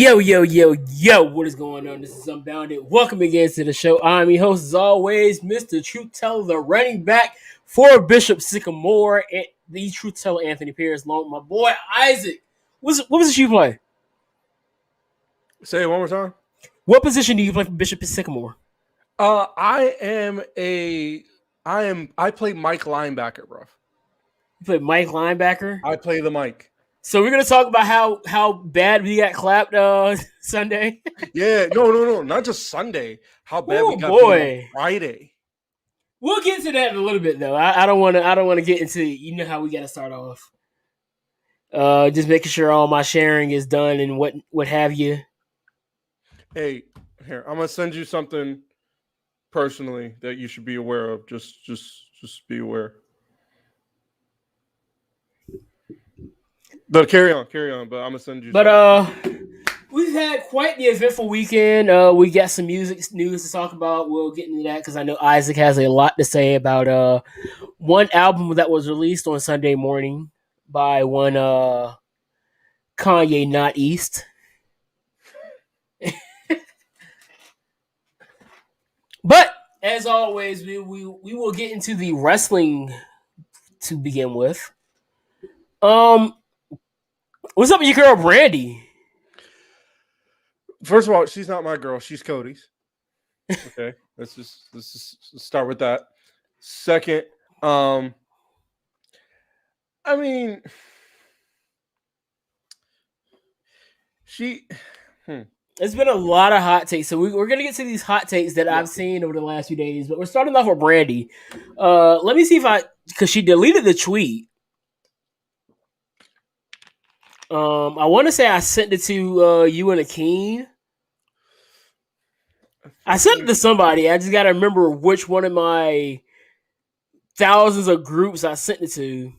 Yo, what is going on? This is Unbounded. Welcome again to the show. I'm your host, as always, Mr. Truth Teller, the running back for Bishop Sycamore, and the Truth Teller Anthony Pierce, along with my boy Isaac. What position you play? Say it one more time. What position do you play for Bishop Sycamore? I play Mike linebacker, bro. You play Mike linebacker? I play the Mike. So we're gonna talk about how bad we got clapped Sunday. Yeah, no, not just Sunday. How bad we got beat on Friday. We'll get to that in a little bit though. I don't want to get into how we got to start off. Just making sure all my sharing is done and what have you. Hey, here I'm gonna send you something personally that you should be aware of. Just be aware. But carry on. But I'm gonna send you. But we've had quite the eventful weekend. We got some music news to talk about. We'll get into that because I know Isaac has a lot to say about one album that was released on Sunday morning by one Kanye Not East. But as always, we will get into the wrestling to begin with. What's up with your girl Brandy? First of all, she's not my girl. She's Cody's. Okay, let's just start with that. Second, I mean, It's been a lot of hot takes, so we're gonna get to these hot takes that I've seen over the last few days. But we're starting off with Brandy. Let me see because she deleted the tweet. I want to say I sent it to you and Akeem. I sent it to somebody. I just got to remember which one of my thousands of groups I sent it to.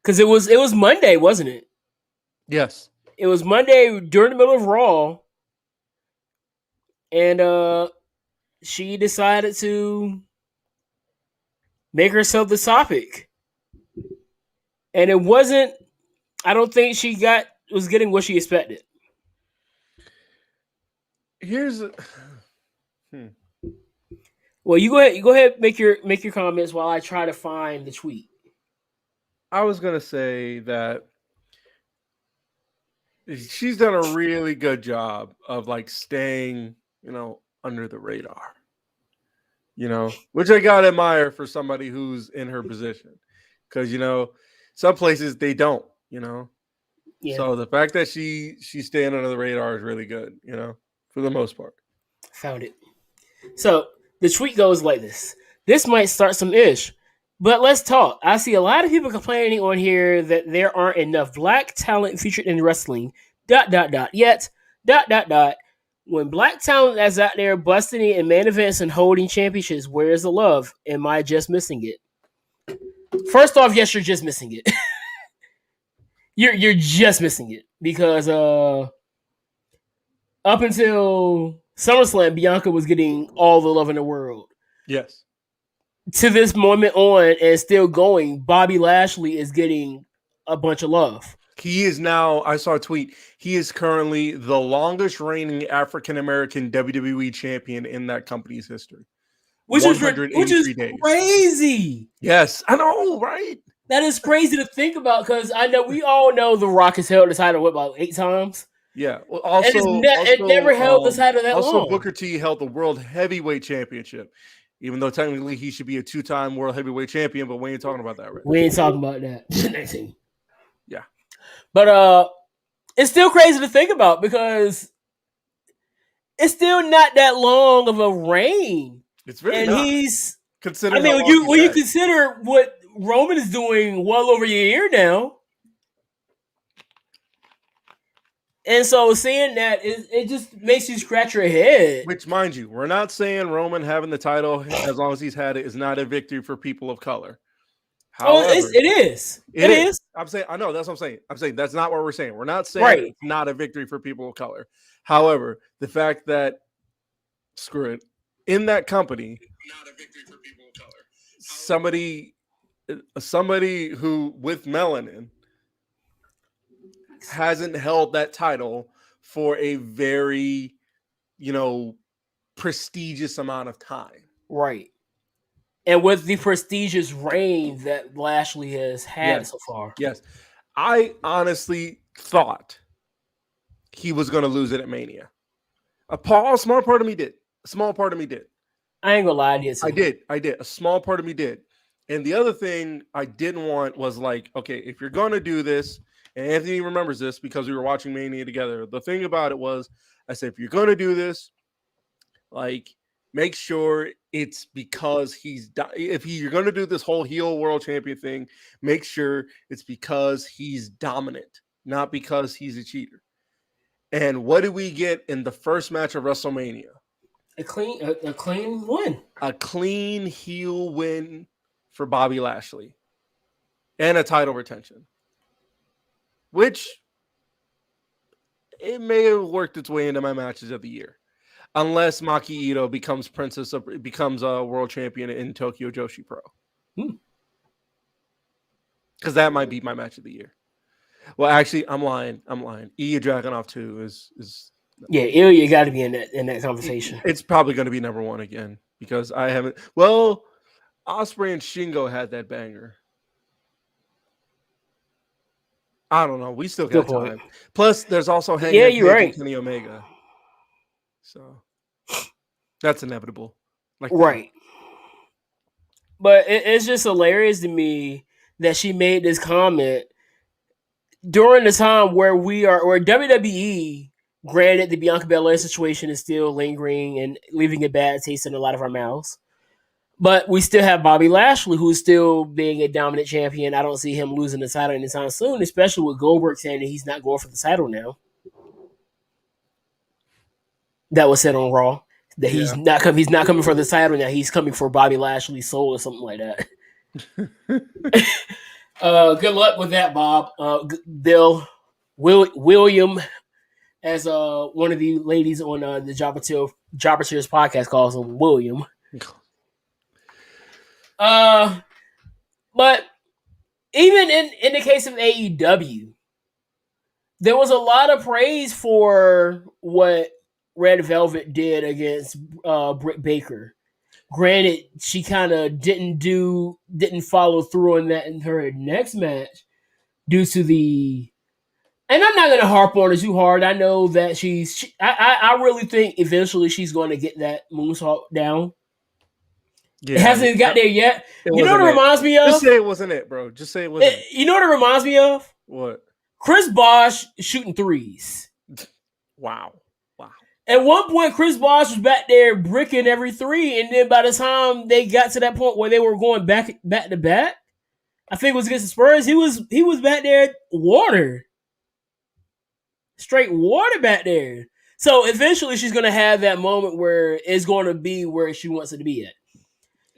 Because it was Monday, wasn't it? Yes. It was Monday during the middle of Raw. And she decided to make herself the topic. And it wasn't, I don't think she was getting what she expected. Well, you go ahead, make your comments while I try to find the tweet. I was gonna say that she's done a really good job of like staying, under the radar. Which I gotta admire for somebody who's in her position. Because some places they don't, Yeah. So the fact that she's staying under the radar is really good, for the most part. Found it. So the tweet goes like this. This might start some ish, but let's talk. I see a lot of people complaining on here that there aren't enough black talent featured in wrestling. ... Yet ... When black talent is out there busting it in main events and holding championships, where's the love? Am I just missing it? First off, yes, you're just missing it. You're just missing it because up until SummerSlam, Bianca was getting all the love in the world. Yes. To this moment on and still going, Bobby Lashley is getting a bunch of love. He is now, I saw a tweet, he is currently the longest reigning African-American WWE champion in that company's history. Which is crazy. Yes, I know, right? That is crazy to think about because I know we all know The Rock has held the title about 8 times. Yeah. Well, also, it never held the title that long. Also, Booker T held the World Heavyweight Championship, even though technically he should be a 2-time World Heavyweight Champion, but we ain't talking about that right now. We ain't talking about that. Yeah. But it's still crazy to think about because it's still not that long of a reign. It's really and not. He's considering. I mean, when you consider what Roman is doing well over a year now, and so seeing that it just makes you scratch your head. Which, mind you, we're not saying Roman having the title as long as he's had it is not a victory for people of color. However, it is. It is. I'm saying, I know that's what I'm saying. I'm saying that's not what we're saying. We're not saying it's not a victory for people of color. However, the fact that in that company, not a victory for people of color. Somebody who with melanin hasn't held that title for a very, prestigious amount of time. Right. And with the prestigious reign that Lashley has had so far. Yes. I honestly thought he was going to lose it at Mania. A small part of me did. I ain't gonna lie, I did. I did. A small part of me did. And the other thing I didn't want was like, okay, if you're going to do this, and Anthony remembers this because we were watching Mania together. The thing about it was, I said, if you're going to do this, like, make sure it's because you're going to do this whole heel world champion thing, make sure it's because he's dominant, not because he's a cheater. And what did we get in the first match of WrestleMania? A clean win. A clean heel win for Bobby Lashley. And a title retention. Which it may have worked its way into my matches of the year. Unless Maki Ito becomes a world champion in Tokyo Joshi Pro. Because that might be my match of the year. Well, actually, I'm lying. Ilya Dragunov 2 is yeah, Ilya got to be in that conversation. It's probably going to be number one again because I haven't. Well, Ospreay and Shingo had that banger. I don't know. We still got time. Plus, there's also Hangman Page and Kenny Omega. So that's inevitable. Right. But it's just hilarious to me that she made this comment during the time where WWE, granted the Bianca Belair situation is still lingering and leaving a bad taste in a lot of our mouths. But we still have Bobby Lashley, who's still being a dominant champion. I don't see him losing the title anytime soon, especially with Goldberg saying that he's not going for the title now. That was said on Raw. That he's not coming for the title now. He's coming for Bobby Lashley's soul or something like that. Good luck with that, Bob. William, as one of the ladies on the Jobber Tears podcast calls him, William. But even in the case of AEW, there was a lot of praise for what Red Velvet did against Britt Baker. Granted, she kind of didn't follow through on that in her next match due to the. And I'm not going to harp on her too hard. I know that I really think eventually she's going to get that moonsault down. Yeah, it hasn't got there yet. You know what it reminds me of? Just say it wasn't it, bro. Just say it wasn't it. You know what it reminds me of? What? Chris Bosh shooting threes. Wow. At one point, Chris Bosh was back there bricking every three, and then by the time they got to that point where they were going back to back, I think it was against the Spurs, he was back there straight water back there. So eventually, she's going to have that moment where it's going to be where she wants it to be at.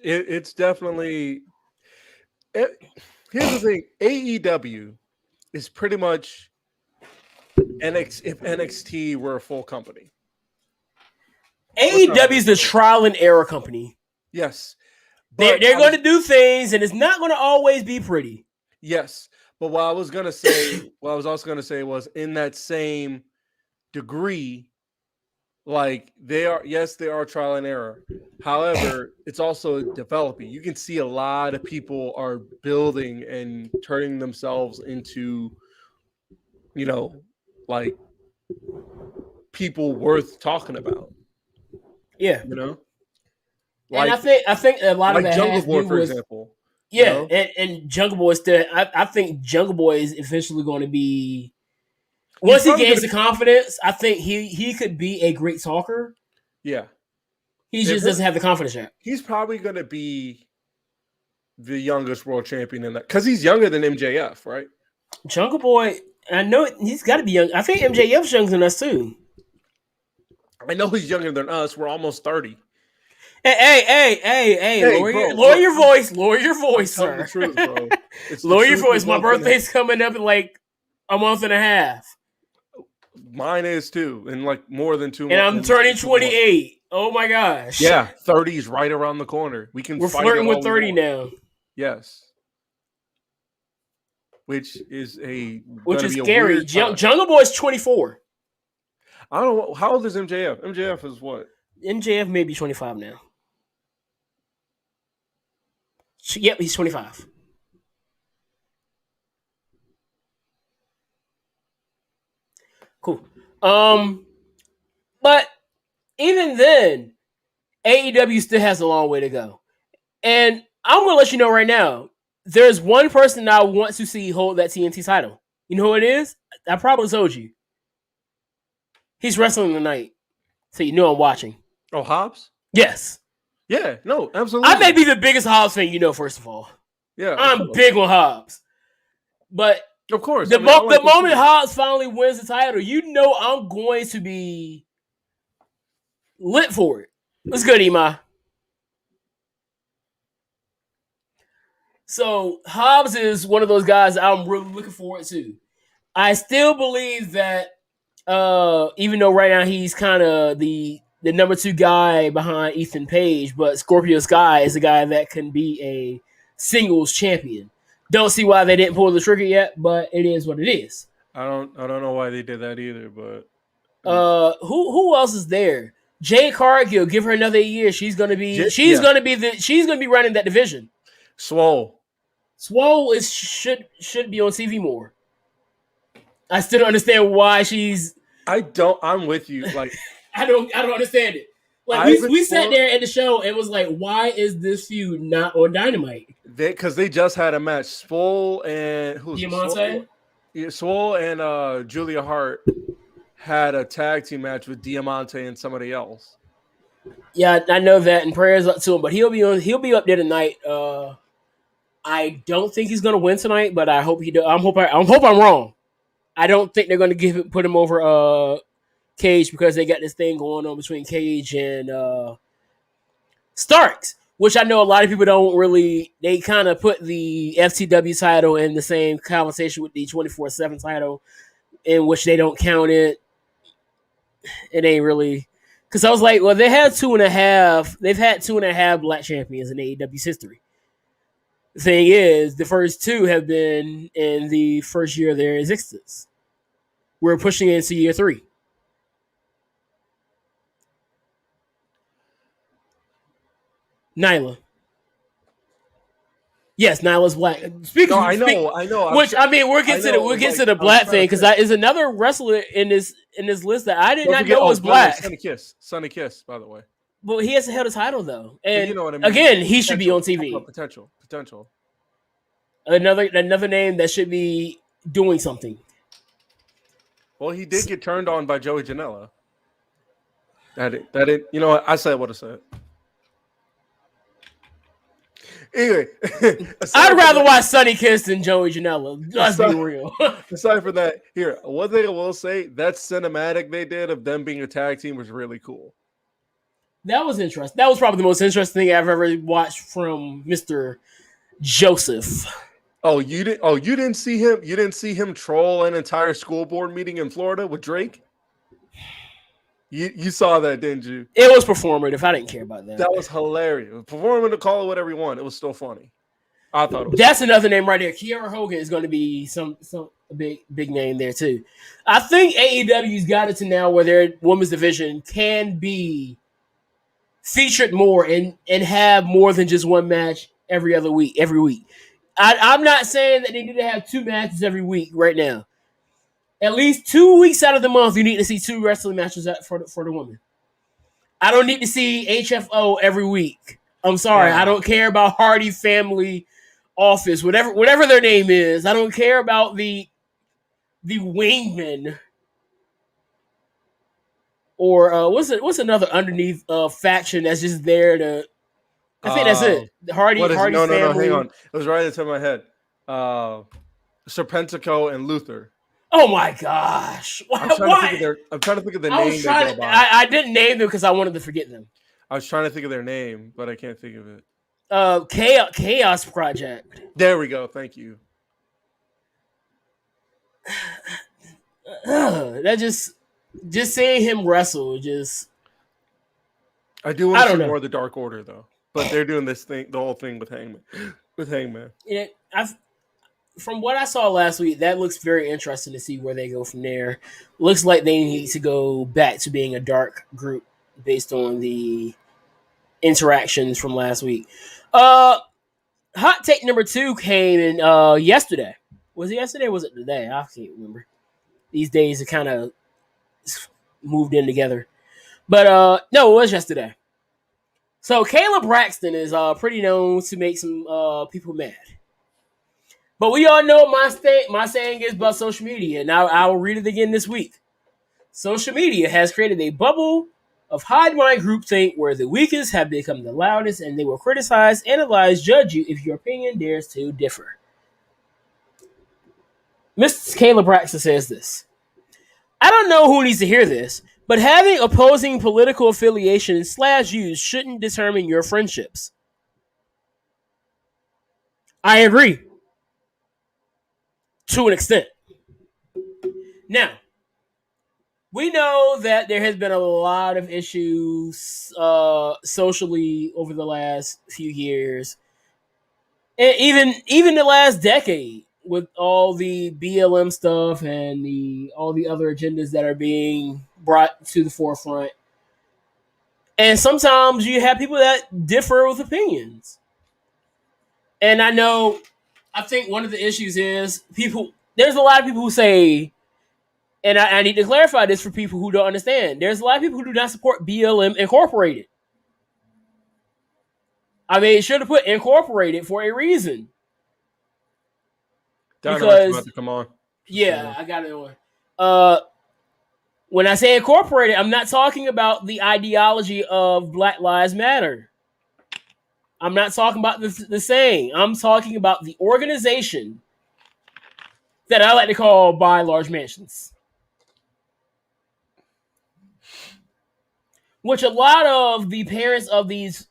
It's definitely. Here's the thing: AEW is pretty much if NXT were a full company. AEW is the trial and error company. Yes. They're going to do things, and it's not going to always be pretty. Yes. But what I was also going to say was in that same degree, like they are trial and error. However, it's also developing. You can see a lot of people are building and turning themselves into, like people worth talking about. Yeah, like, and I think a lot of that Jungle Boy, for example. Yeah, and Jungle Boy still. I think Jungle Boy is eventually going to be. Once he gains the confidence, I think he could be a great talker. Yeah, he just doesn't have the confidence yet. He's probably going to be the youngest world champion in that because he's younger than MJF, right? Jungle Boy, I know he's got to be young. I think MJF's younger than us too. I know he's younger than us. We're almost 30. Hey, lower your voice, sir. The truth, bro. Lower your voice. My birthday's coming up in like a month and a half. Mine is too, in like more than 2 months. And I'm turning 28. Oh my gosh. Yeah, 30 is right around the corner. We're flirting with 30 now. Yes. which is which gonna is be a scary. weird time. Jungle Boy's 24. I don't know how old is MJF. MJF is what? MJF may be 25 now. Yep, he's 25. Cool. But even then, AEW still has a long way to go. And I'm gonna let you know right now, there's one person I want to see hold that TNT title. You know who it is? I probably told you. He's wrestling tonight. So you know I'm watching. Oh, Hobbs? Yes. Yeah, no, absolutely. I may be the biggest Hobbs fan you know, first of all. Yeah, I'm big on Hobbs. But of course. the moment Hobbs finally wins the title, you know I'm going to be lit for it. What's good, Ima? So Hobbs is one of those guys I'm really looking forward to. I still believe that even though right now he's kind of the number 2 guy behind Ethan Page, but Scorpio Sky is a guy that can be a singles champion. Don't see why they didn't pull the trigger yet, but it is what it is. I don't know why they did that either, but who else is there? Jade Cargill, give her another year. She's gonna be gonna be running that division. Swole should be on TV more. I still don't understand why she's. I'm with you. Like I don't understand it. Like we sat there at the show and was like, why is this feud not on Dynamite? Because they just had a match. Swole and who's Diamante? Swole and Julia Hart had a tag team match with Diamante and somebody else. Yeah, I know that, and prayers up to him. But he'll be up there tonight. I don't think he's gonna win tonight, but I hope he does. I hope I'm wrong. I don't think they're gonna put him over Cage because they got this thing going on between Cage and Starks, which I know a lot of people don't really. They kind of put the FTW title in the same conversation with the 24/7 title, in which they don't count it. It ain't really. Because I was like, well, they had 2.5. They've had 2.5 black champions in AEW's history. The thing is, the first 2 have been in the first year of their existence. We're pushing into year 3. Nyla. Yes, Nyla's black. I know. Which we'll get to the black thing because that is another wrestler in this list that I did not know was black. Sonny Kiss, by the way. Well, he hasn't held a title though, and you know what I mean. Again, he should be on TV. Potential. Another name that should be doing something. Well, he did get turned on by Joey Janela. That you know what? I said what I said. Anyway, I'd rather watch Sonny Kiss than Joey Janela. Let's be real. Aside from that, here, one thing I will say, that cinematic they did of them being a tag team was really cool. That was interesting. That was probably the most interesting thing I've ever watched from Mr. Joseph. Oh, you didn't see him? You didn't see him troll an entire school board meeting in Florida with Drake? You saw that, didn't you? It was performative. I didn't care about that. That was hilarious. Performative, to call it whatever you want. It was still funny. I thought it was. That's funny. Another name right there. Kiara Hogan is going to be some big name there too. I think AEW's got it to now where their women's division can be featured more and have more than just one match every week. I'm not saying that they need to have 2 matches every week right now. At least 2 weeks out of the month, you need to see 2 wrestling matches for the women. I don't need to see HFO every week. I'm sorry. I don't care about Hardy Family Office, whatever their name is. I don't care about the Wingmen. Or what's another underneath faction that's just there to... I think that's it. Hardy Family. No, hang on. It was right into my head. Serpentico and Luther. Oh my gosh! I'm trying to think of the name. I didn't name them because I wanted to forget them. I was trying to think of their name, but I can't think of it. Chaos Project. There we go. Thank you. That just seeing him wrestle I do want to see more of the Dark Order though, but they're doing this thing, the whole thing with Hangman. Yeah, from what I saw last week, that looks very interesting to see where they go from there. Looks like they need to go back to being a dark group based on the interactions from last week. Uh, Hot take number two came in yesterday. Was it yesterday? Or was it today? I can't remember. These days are kind of moved in together. But no, it was yesterday. So Caleb Braxton is pretty known to make some people mad. But we all know my saying is about social media. Now I will read it again this week. Social media has created a bubble of hive mind groupthink where the weakest have become the loudest and they will criticize, analyze, judge you if your opinion dares to differ. Mr. Caleb Braxton says this. I don't know who needs to hear this, but having opposing political affiliations / views shouldn't determine your friendships. I agree. To an extent. Now, we know that there has been a lot of issues socially over the last few years, and even the last decade, with all the BLM stuff and all the other agendas that are being brought to the forefront. And sometimes you have people that differ with opinions. And I think one of the issues is people. There's a lot of people who say, and I need to clarify this for people who don't understand. There's a lot of people who do not support BLM Incorporated. I mean, it should have put Incorporated for a reason. Dynamite's about to come on. Yeah, I got it on. When I say Incorporated, I'm not talking about the ideology of Black Lives Matter. I'm not talking about the saying. I'm talking about the organization that I like to call By Large Mansions. Which a lot of the parents of these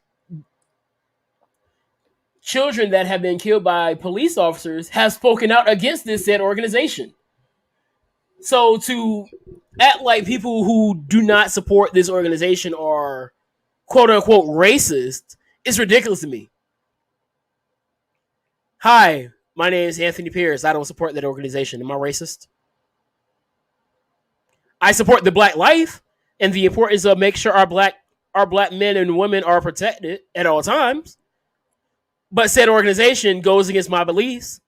children that have been killed by police officers have spoken out against this said organization. So to act like people who do not support this organization are quote unquote racist is ridiculous to me. Hi, my name is Anthony Pierce. I don't support that organization. Am I racist? I support the black life and the importance of make sure our black men and women are protected at all times. But said organization goes against my beliefs.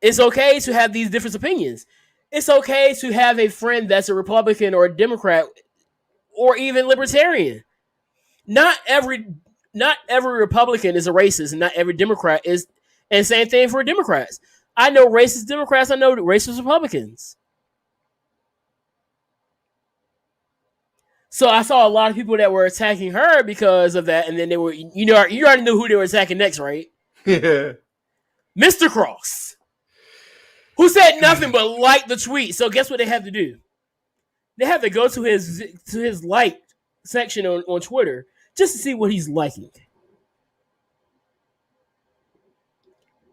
It's okay to have these different opinions. It's okay to have a friend that's a Republican or a Democrat or even libertarian. Not every Republican is a racist, and not every Democrat is. And same thing for Democrats. I know racist Democrats. I know racist Republicans. So I saw a lot of people that were attacking her because of that, and then they were, you already knew who they were attacking next, right? Yeah. Mr. Cross, who said nothing but like the tweet. So guess what they have to do? They have to go to his like section on Twitter just to see what he's liking.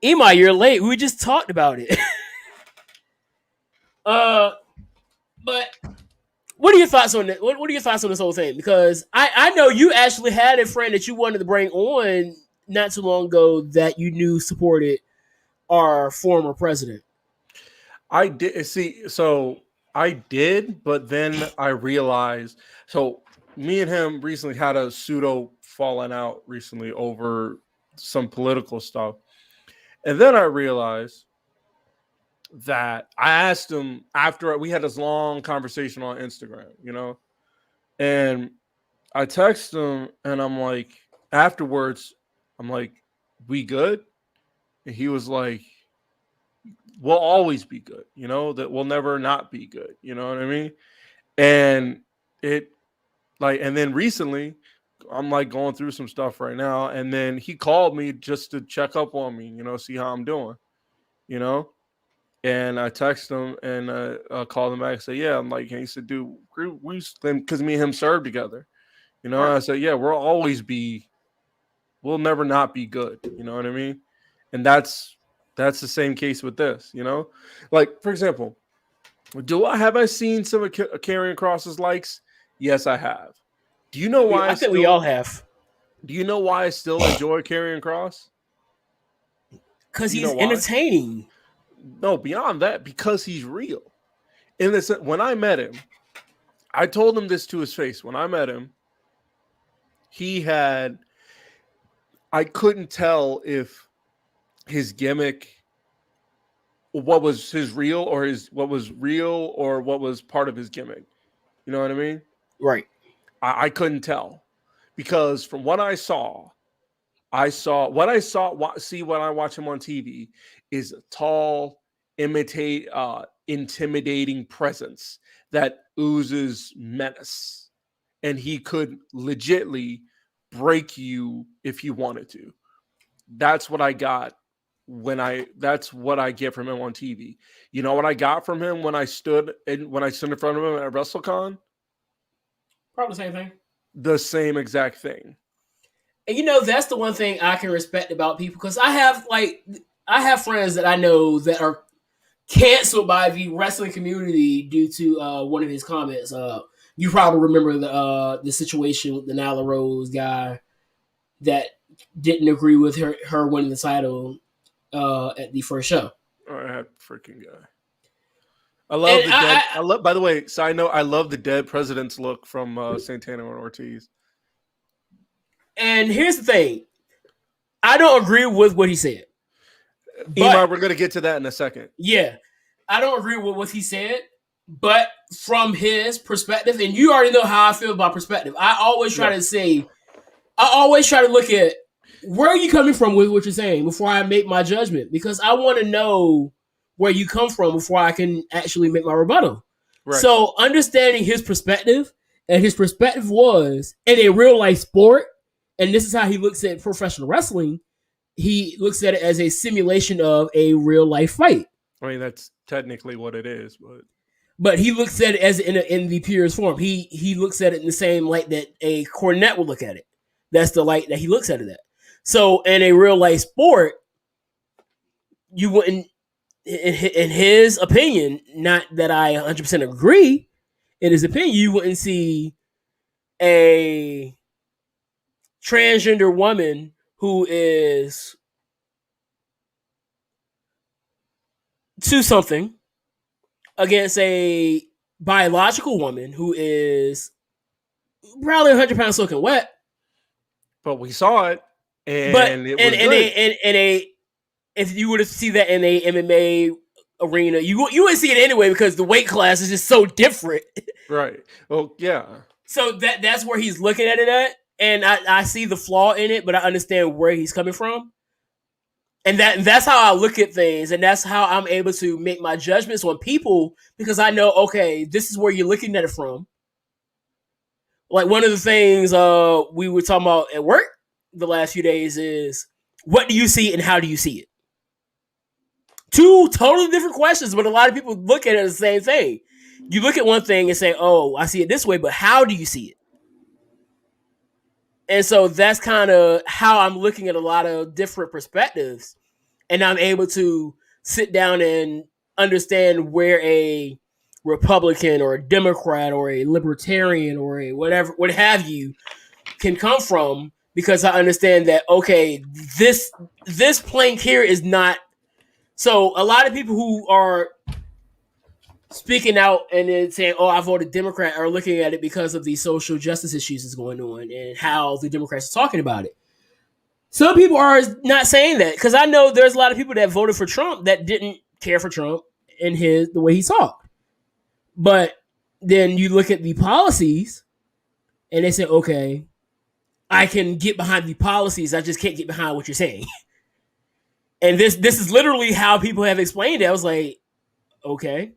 Ema, you're late. We just talked about it. But what are your thoughts on that? What are your thoughts on this whole thing? Because I know you actually had a friend that you wanted to bring on not too long ago that you knew supported our former president. I did see. So I did, but then I realized. So me and him recently had a pseudo falling out recently over some political stuff, and then I realized that I asked him after we had this long conversation on Instagram, and I texted him and I'm like, afterwards, I'm like, we good? And he was like, we'll always be good, that we'll never not be good. You know what I mean? And and then recently, I'm like going through some stuff right now. And then he called me just to check up on me, see how I'm doing, And I texted him and I called him back and said, yeah, I'm like, and he said, dude, because me and him served together, right. I said, yeah, we'll never not be good. You know what I mean? And that's the same case with this, like, for example, have I seen some of Karrion Kross's likes? Yes, I have. Do you know why? I think we all have. Do you know why I still enjoy Karrion Kross? Because You he's know why? entertaining. No, beyond that, because he's real. In this, when I met him, I told him this to his face. When I met him, he had, I couldn't tell if his gimmick, what was his real or what was real or what was part of his gimmick. You know what I mean? Right. I couldn't tell because from what I saw, when I watch him on TV is a tall, intimidating presence that oozes menace, and he could legitly break you if he wanted to. That's what I got that's what I get from him on TV. You know what I got from him when I stood in front of him at WrestleCon? Probably the same thing. The same exact thing. And that's the one thing I can respect about people, because I have friends that I know that are canceled by the wrestling community due to one of his comments. You probably remember the situation with the Nyla Rose guy that didn't agree with her winning the title at the first show. Oh, that freaking guy. I love the dead. I love. By the way, side note, I love the dead president's look from Santana and Ortiz. And here's the thing, I don't agree with what he said. Emar, we're going to get to that in a second. Yeah, I don't agree with what he said, but from his perspective, and you already know how I feel about perspective, I always try to look at where are you coming from with what you're saying before I make my judgment, because I want to know where you come from before I can actually make my rebuttal. Right. So understanding his perspective, and his perspective was in a real life sport, and this is how he looks at professional wrestling. He looks at it as a simulation of a real life fight. I mean, that's technically what it is, but he looks at it as in the purest form. He looks at it in the same light that a Cornette would look at it. That's the light that he looks at it at. So in a real life sport, you wouldn't, in his opinion, not that I 100% agree, in his opinion, you wouldn't see a transgender woman who is to something against a biological woman who is probably 100 pounds soaking wet. But we saw it, and it was good. If you were to see that in a MMA arena, you wouldn't see it anyway, because the weight class is just so different. Right. Well, yeah. So that's where he's looking at it at, and I see the flaw in it, but I understand where he's coming from. And that's how I look at things, and that's how I'm able to make my judgments on people, because I know, okay, this is where you're looking at it from. Like one of the things we were talking about at work the last few days is, what do you see and how do you see it? Two totally different questions, but a lot of people look at it as the same thing. You look at one thing and say, oh, I see it this way, but how do you see it? And so that's kind of how I'm looking at a lot of different perspectives. And I'm able to sit down and understand where a Republican or a Democrat or a Libertarian or a whatever, what have you, can come from, because I understand that, okay, this plank here is not. So a lot of people who are speaking out and then saying, oh, I voted Democrat, are looking at it because of the social justice issues that's going on and how the Democrats are talking about it. Some people are not saying that, because I know there's a lot of people that voted for Trump that didn't care for Trump and the way he talked. But then you look at the policies and they say, okay, I can get behind the policies, I just can't get behind what you're saying. And this is literally how people have explained it. I was like, okay,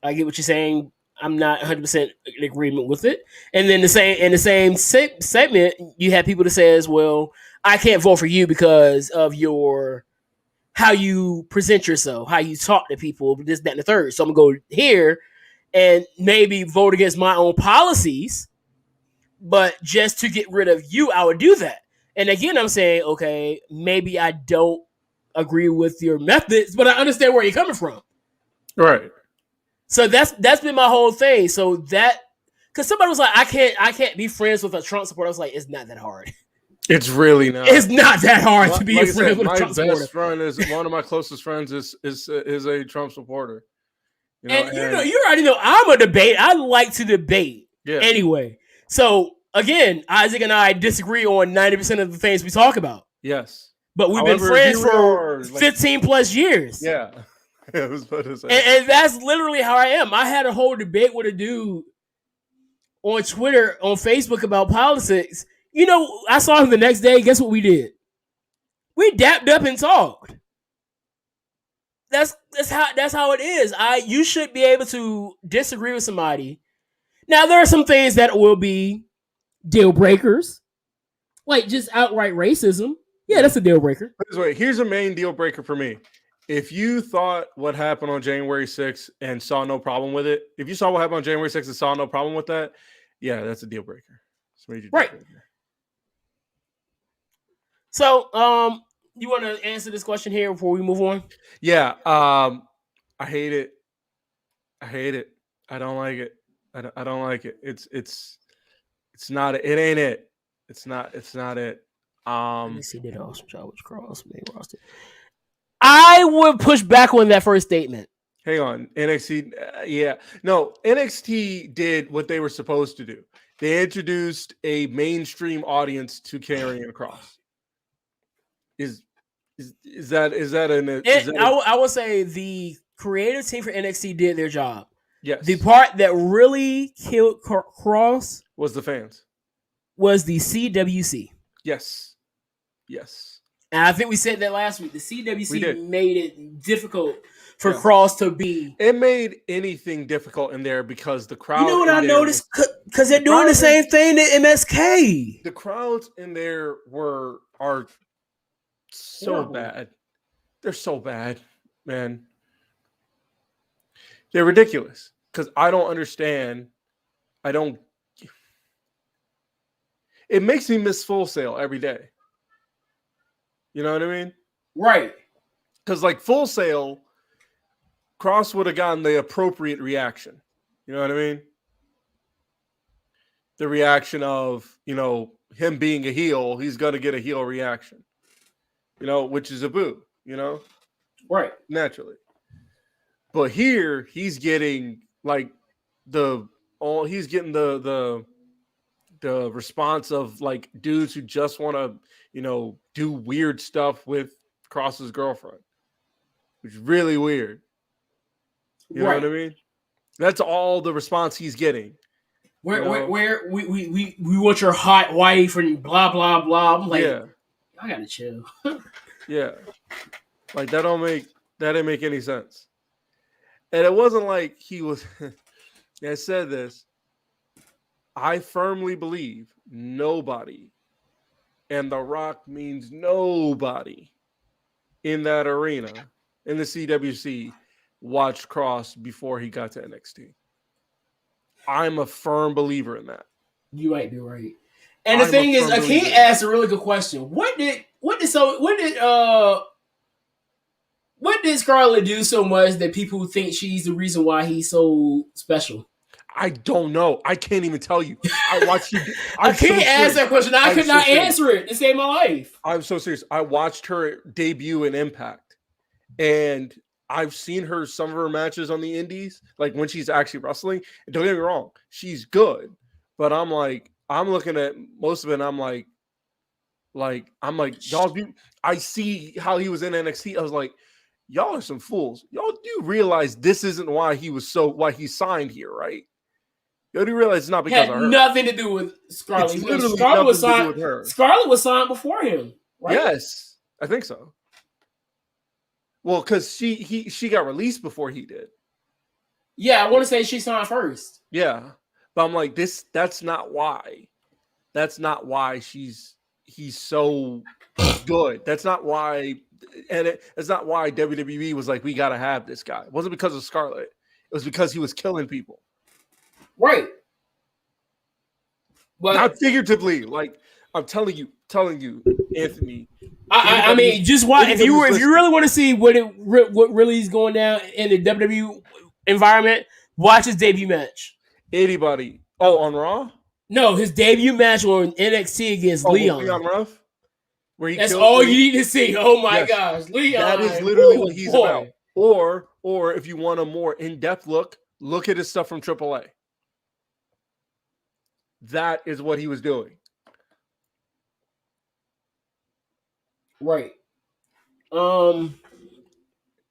I get what you're saying. I'm not 100% in agreement with it. And then in the same segment, you have people that says, well, I can't vote for you because of how you present yourself, how you talk to people, this, that, and the third. So I'm going to go here and maybe vote against my own policies, but just to get rid of you, I would do that. And again, I'm saying, okay, maybe I don't agree with your methods, but I understand where you're coming from. Right. So that's been my whole thing. So that, because somebody was like, I can't be friends with a Trump supporter. I was like, it's not that hard. It's really not. It's not that hard to be Like a I friend said, with a my Trump supporter. best friend is one of my closest friends is a Trump supporter. You know, And you already know I'm a debate. I like to debate. Yeah. Anyway, so again, Isaac and I disagree on 90% of the things we talk about. Yes. But we've However, been friends here we for are, 15 plus years. Yeah. I was about to say. And that's literally how I am. I had a whole debate with a dude on Twitter, on Facebook about politics. You know, I saw him the next day. Guess what we did? We dapped up and talked. That's how it is. You should be able to disagree with somebody. Now there are some things that will be deal breakers, like just outright racism. Yeah, that's a deal breaker. Put it this way, here's a main deal breaker for me. If you thought what happened on January 6th and saw no problem with it, if you saw what happened on January 6th and saw no problem with that, yeah, that's a deal breaker. It's a major deal breaker. So, you want to answer this question here before we move on? Yeah, I hate it. I don't like it. I don't like it. It's not. It ain't it. It's not it. Let me see. Did awesome job with Cross main roster. I would push back on that first statement. Hang on, NXT. Yeah, no, NXT did what they were supposed to do. They introduced a mainstream audience to Karrion Kross. Is that I would say the creative team for NXT did their job. Yes. The part that really killed Kross was the fans. Was the CWC. Yes. And I think we said that last week. The CWC made it difficult for Kross to be. It made anything difficult in there because the crowd. You know what I noticed? Because they're doing the same thing to MSK. The crowds in there are so bad. They're so bad, man. They're ridiculous. Because I don't understand. It makes me miss Full Sail every day. You know what I mean? Right. Because like Full Sail, Kross would have gotten the appropriate reaction. You know what I mean? The reaction of, him being a heel, he's going to get a heel reaction. Which is a boo, Right. Naturally. But here he's getting like the response of like dudes who just want to, do weird stuff with Kross's girlfriend, which is really weird. You know what I mean? That's all the response he's getting. Where we want your hot wife and blah blah blah. I'm like, I gotta chill. Yeah, like that didn't make any sense. And it wasn't like he was. I said this. I firmly believe nobody, and The Rock means nobody, in that arena, in the CWC, watched Kross before he got to NXT. I'm a firm believer in that. You might be right. And the thing is, Akeem asked a really good question. What did Scarlett do so much that people think she's the reason why he's so special? I don't know. I can't even tell you. I watched you. I can't ask that question. I could not answer it to save my life. I'm so serious. I watched her debut in Impact, and I've seen some of her matches on the Indies, like when she's actually wrestling. And don't get me wrong, she's good, but I'm looking at most of it. And I'm like, y'all do. I see how he was in NXT. I was like, y'all are some fools. Y'all do realize this isn't why he signed here, right? You do realize it's not because of her. Nothing to do with Scarlett. Scarlett was signed before him, right? Yes, I think so. Well, because she got released before he did. Yeah, I want to say she signed first. Yeah, but I'm like, that's not why. That's not why he's so good. That's not why, it's not why WWE was like, we gotta have this guy. It wasn't because of Scarlett. It was because he was killing people. Right. But not figuratively, like I'm telling you, Anthony. I mean, just watch if you really want to see what really is going down in the WWE environment. Watch his debut match. Anybody? Oh, on Raw? No, his debut match on NXT against with Leon. Leon Ruff, where he That's killed. all you need to see. Oh my Yes. gosh, Leon! That is literally Woo, what he's boy. about. Or if you want a more in-depth look at his stuff from AAA. That is what he was doing. Right.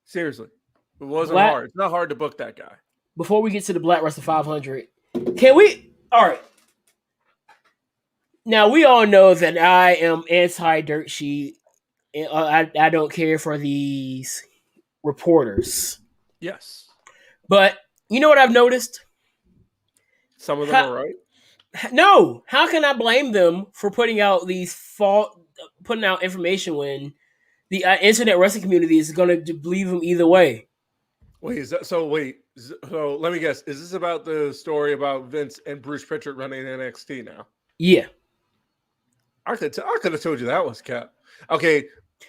Seriously. It wasn't hard. It's not hard to book that guy. Before we get to the Black Wrestling 500, can we? All right. Now we all know that I am anti-dirt sheet. I don't care for these reporters. Yes. But you know what I've noticed? Some of them are right. No. How can I blame them for putting out putting out information when the internet wrestling community is going to believe them either way? Wait, so let me guess. Is this about the story about Vince and Bruce Pritchard running NXT now? Yeah. I could have told you that was cap. Okay.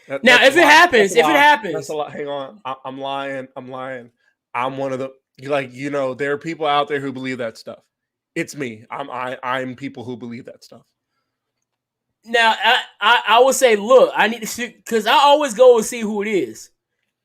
Now, if it happens, that's a lot. Hang on, I'm lying. I'm one of the there are people out there who believe that stuff. It's me. I'm people who believe that stuff. Now, I will say, look, I need to see, because I always go and see who it is.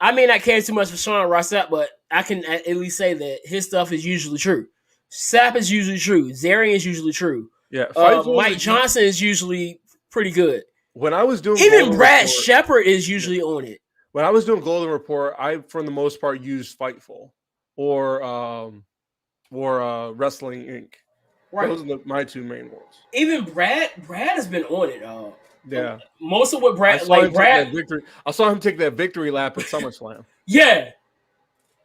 I may not care too much for Sean Ross Sapp, but I can at least say that his stuff is usually true. Sapp is usually true. Zarian is usually true. Yeah, Mike Johnson is usually pretty good. When I was doing even Brad Shepard is usually on it. When I was doing Golden Report, I for the most part used Fightful or Wrestling Inc. Right. Those are my two main ones. Even Brad has been on it. Yeah. Most of what Brad I saw him take that victory lap at SummerSlam. Yeah.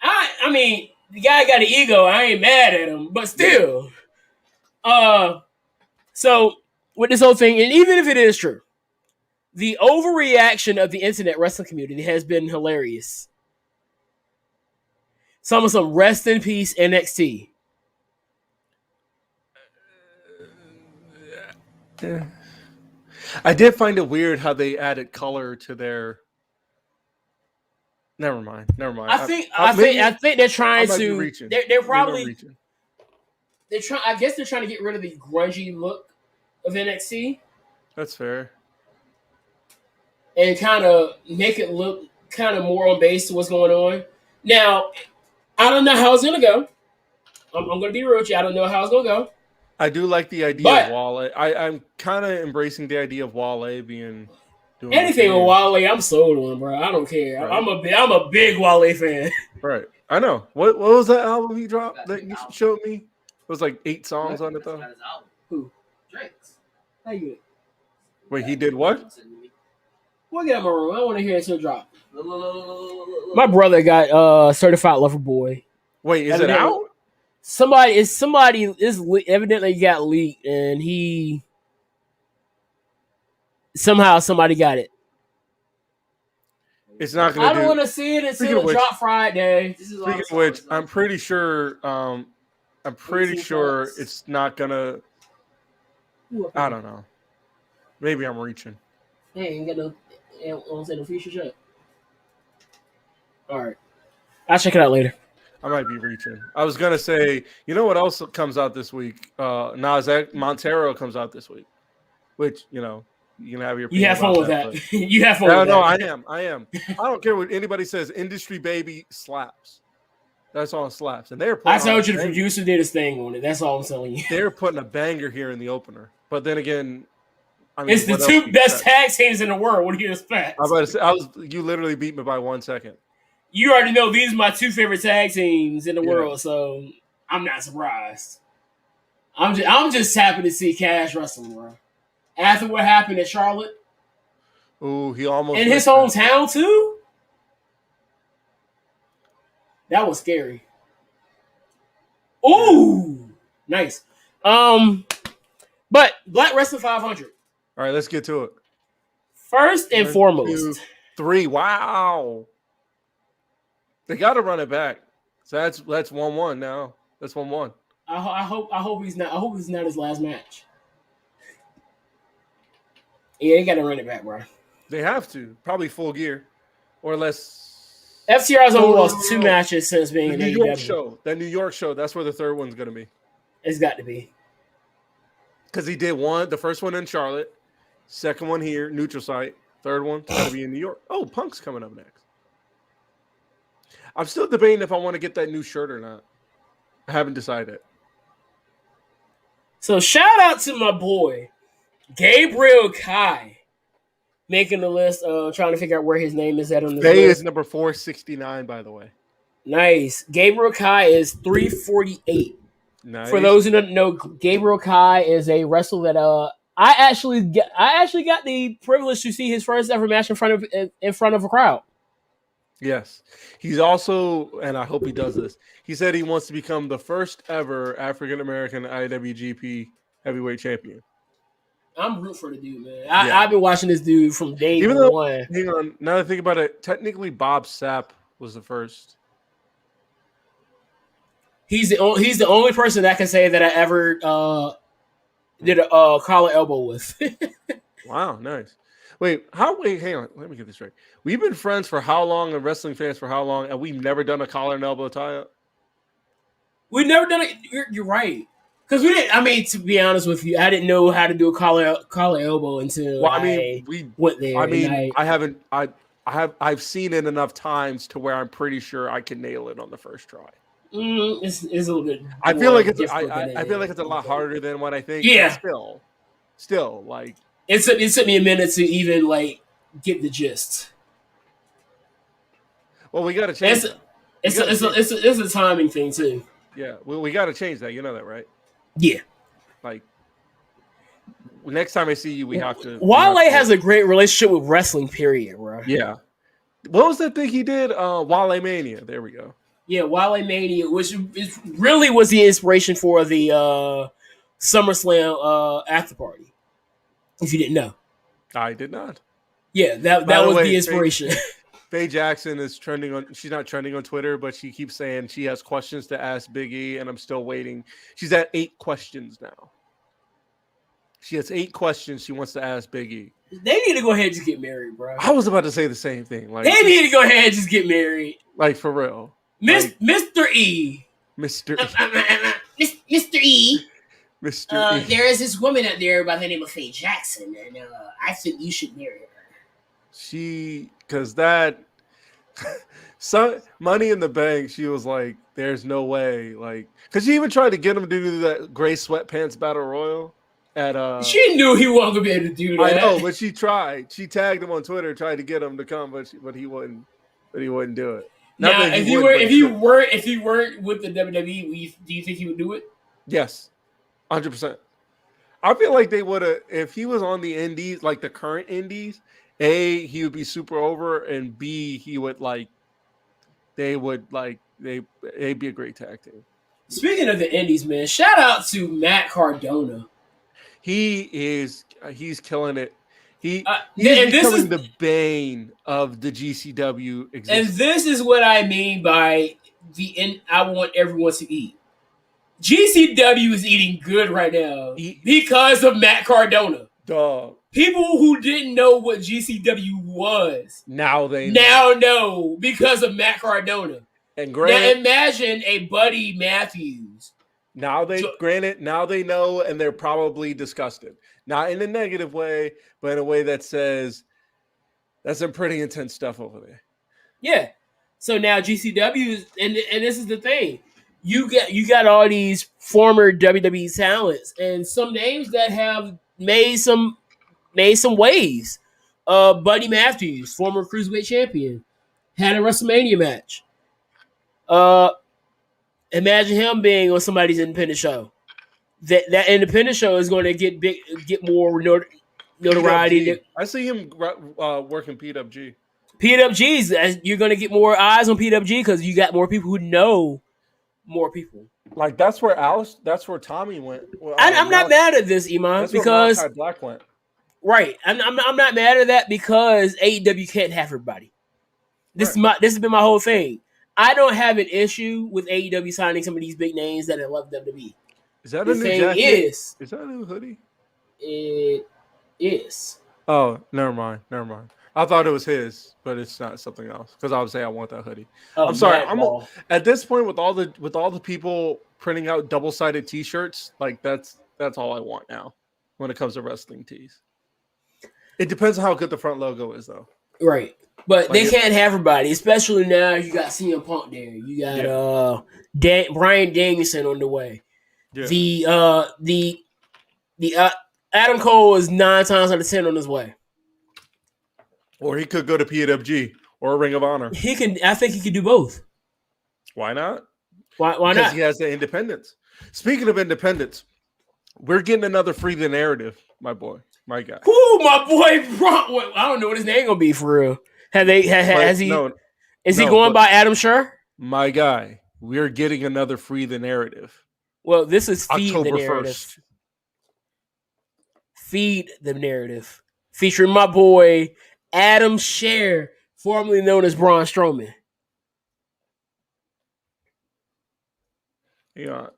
I mean, the guy got an ego. I ain't mad at him, but still. So with this whole thing, and even if it is true, the overreaction of the internet wrestling community has been hilarious. Some rest in peace NXT. Yeah. I did find it weird how they added color to their. Never mind. I think they're trying to. They're probably. They're trying. I guess they're trying to get rid of the grungy look of NXT. That's fair. And kind of make it look kind of more on base to what's going on. Now, I don't know how it's gonna go. I'm gonna be real with you. I don't know how it's gonna go. I do like the idea of Wale. I'm kind of embracing the idea of Wale doing anything with Wale. I'm sold on, bro. I don't care. Right. I'm a big Wale fan. Right. I know. What was that album he dropped that you showed me? It was like 8 songs on it though. Who? Drake's. How you? Wait, he did what? We'll get out of my room. I want to hear it till drop. My brother got Certified Lover Boy. Wait, is it out? Somebody is evidently got leaked, and somebody got it. It's not gonna. I don't want to see it until it drop Friday. Speaking of which, I'm pretty sure it's not gonna. I don't know. Maybe I'm reaching. Hey, ain't got no. Won't say no future shut. All right, I'll check it out later. I might be reaching. I was gonna say, you know what else comes out this week? Montero comes out this week, which you can have your. You have fun with that. You have fun. with that. No, I am. I don't care what anybody says. Industry Baby slaps. That song slaps, and they're. I told you the producer did his thing on it. That's all I'm telling you. They're putting a banger here in the opener, but then again. I mean, it's the 2 best tag teams in the world. What do you expect? I was about to say, you literally beat me by 1 second. You already know these are my 2 favorite tag teams in the world, so I'm not surprised. I'm just happy to see Cash wrestling, bro. After what happened in Charlotte. Ooh, he almost in his hometown too. That was scary. Ooh, nice. But Black Wrestling 500. All right, let's get to it. First and foremost. 2, 3. Wow. They got to run it back. So that's 1-1 now. That's 1-1. I hope he's not. I hope it's not his last match. Yeah, they got to run it back, bro. They have to. Probably Full Gear, or less. FTR's only lost 2 matches since being in the New York show. That New York show. That's where the third one's gonna be. It's got to be. Because he did one, the first one in Charlotte, second one here, neutral site, third one's got to be in New York. Oh, Punk's coming up next. I'm still debating if I want to get that new shirt or not. I haven't decided. So shout out to my boy, Gabriel Kai, making the list of trying to figure out where his name is at on the Bay list. is number 469, by the way. Nice. Gabriel Kai is 348. Nice. For those who don't know, Gabriel Kai is a wrestler that I actually got the privilege to see his first ever match in front of a crowd. Yes. He's also, and I hope he does this, he said he wants to become the first ever African-American IWGP heavyweight champion. I'm rooting for the dude, man. I've been watching this dude from day Even though, one. hang on, now that I think about it, technically Bob Sapp was the first. He's the only person that can say that I ever did a collar elbow with. Wow, nice. Wait, hang on, let me get this right. We've been friends for how long and wrestling fans for how long, and we've never done a collar and elbow tie-up? We've never done it. You're right. Because we didn't. I mean, to be honest with you, I didn't know how to do a collar elbow until I went there. I mean, I haven't. I've seen it enough times to where I'm pretty sure I can nail it on the first try. It's a little bit. I feel like it's a lot harder than what I think. Yeah. Still, like it took me a minute to even like get the gist. Well, we got to change. It's a timing thing too. Yeah, we got to change that. You know that, right? Yeah. Like next time I see you, we have to. Wale has a great relationship with wrestling. Period, bro. Yeah. What was that thing he did? Wale Mania. There we go. Yeah, Wale Mania, which really was the inspiration for the SummerSlam after party. If you didn't know, I did not. Yeah, that was the inspiration. Faye Jackson is trending on. She's not trending on Twitter, but she keeps saying she has questions to ask Big E, and I'm still waiting. She's at 8 questions now. She has 8 questions she wants to ask Big E. They need to go ahead and just get married, bro. I was about to say the same thing. Like they need to go ahead and just get married. Like for real. Mr. E. Mr. Mr. E. Mr. E. There is this woman out there by the name of Faye Jackson, and I think you should marry her. Because that Money in the Bank, she was like, there's no way. Like, because she even tried to get him to do that gray sweatpants battle royal. She knew he wasn't gonna be able to do that. I know, but she tried. She tagged him on Twitter, tried to get him to come, but he wouldn't. But he wouldn't do it. Now, if he weren't with the WWE, do you think he would do it? Yes, 100%. I feel like they would have if he was on the Indies, like the current Indies. A, he would be super over, and B, he would they'd be a great tag team. Speaking of the Indies, man, shout out to Matt Cardona. He's killing it. He's becoming the bane of the GCW existence. And this is what I mean by I want everyone to eat. GCW is eating good right now because of Matt Cardona. Dog. People who didn't know what GCW was now know because of Matt Cardona. And now imagine a Buddy Matthews. Now they know, and they're probably disgusted. Not in a negative way, but in a way that says that's some pretty intense stuff over there. Yeah. So now GCW and this is the thing. You got all these former WWE talents and some names that have made some waves. Buddy Matthews, former Cruiserweight champion, had a WrestleMania match. Imagine him being on somebody's independent show. That independent show is going to get more notoriety. I see him working PWG. PWGs, you're going to get more eyes on PWG because you got more people who know more people. Like that's where Tommy went. I'm not mad at this, Iman, because where Black went. Right. I'm not mad at that because AEW can't have everybody. This has been my whole thing. I don't have an issue with AEW signing some of these big names that I love WWE. Is that a new jacket? Is that a new hoodie? It is. Oh, never mind. I thought it was his, but it's not, something else. Because obviously I want that hoodie. Oh, I'm sorry. At this point with all the people printing out double-sided T-shirts, like that's all I want now. when it comes to wrestling tees. It depends on how good the front logo is, though. Right. But Like they can't have everybody, especially now. You got CM Punk there. You got Bryan Danielson on the way. Yeah. The Adam Cole is 9 times out of 10 on his way. Or he could go to PWG or Ring of Honor. He can. I think he could do both. Why not? Why Because not? he has the independence. Speaking of independence, we're getting another Free the Narrative, my boy, my guy. Ooh, my boy, I don't know what his name gonna be for real. Has he? No, is he going by Adam Scher? My guy, we're getting another Free the Narrative. Well, this is Feed October the Narrative. 1st. Feed the Narrative, featuring my boy Adam Scher, formerly known as Braun Strowman. Yeah,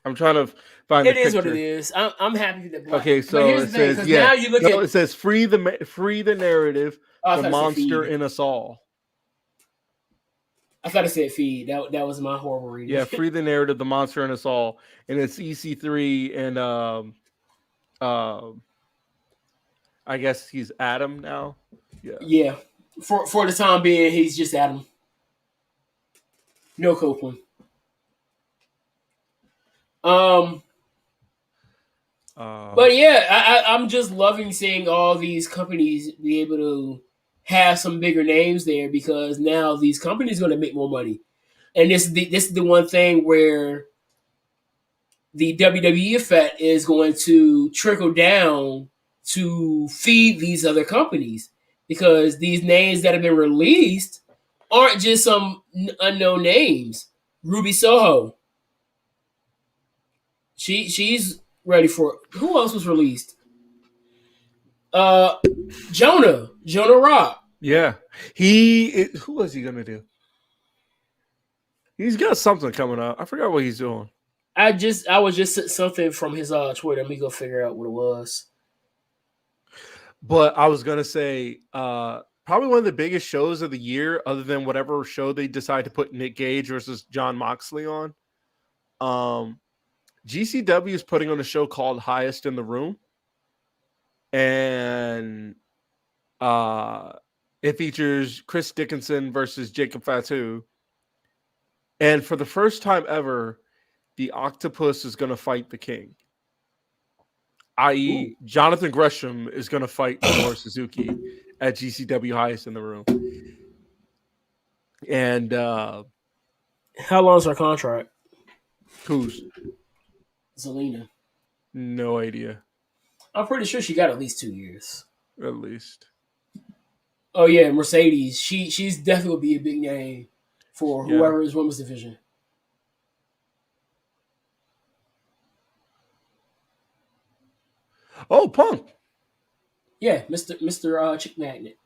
I'm trying to find. It is what it is. I'm happy that. Okay, so it says now you look at it says free the narrative, the monster in us all. I thought it said feed. That was my horrible reading. Yeah, free the narrative, the monster in us all, and it's EC3 and I guess he's Adam now. Yeah. For the time being, he's just Adam. No Copeland. But yeah, I'm just loving seeing all these companies be able to have some bigger names there, because now these companies are going to make more money, and this is the one thing where the WWE effect is going to trickle down to feed these other companies, because these names that have been released aren't just some unknown names. Ruby Soho. She's ready for it. Who else was released? Jonah Rock. Yeah. Who was he gonna do? He's got something coming up. I forgot what he's doing. I was just sent something from his Twitter. Let me go figure out what it was. But I was gonna say, probably one of the biggest shows of the year, other than whatever show they decide to put Nick Gage versus Jon Moxley on. GCW is putting on a show called Highest in the Room, and it features Chris Dickinson versus Jacob Fatu. And for the first time ever, the Octopus is going to fight the King. I.e., Jonathan Gresham is going to fight Minoru Suzuki at GCW Highest in the Room. And how long is her contract? Whose? Zelina. No idea. I'm pretty sure she got at least 2 years. At least. Oh yeah, Mercedes. She's definitely will be a big name for whoever is women's division. Oh, Punk. Yeah, Mr. Chick Magnet.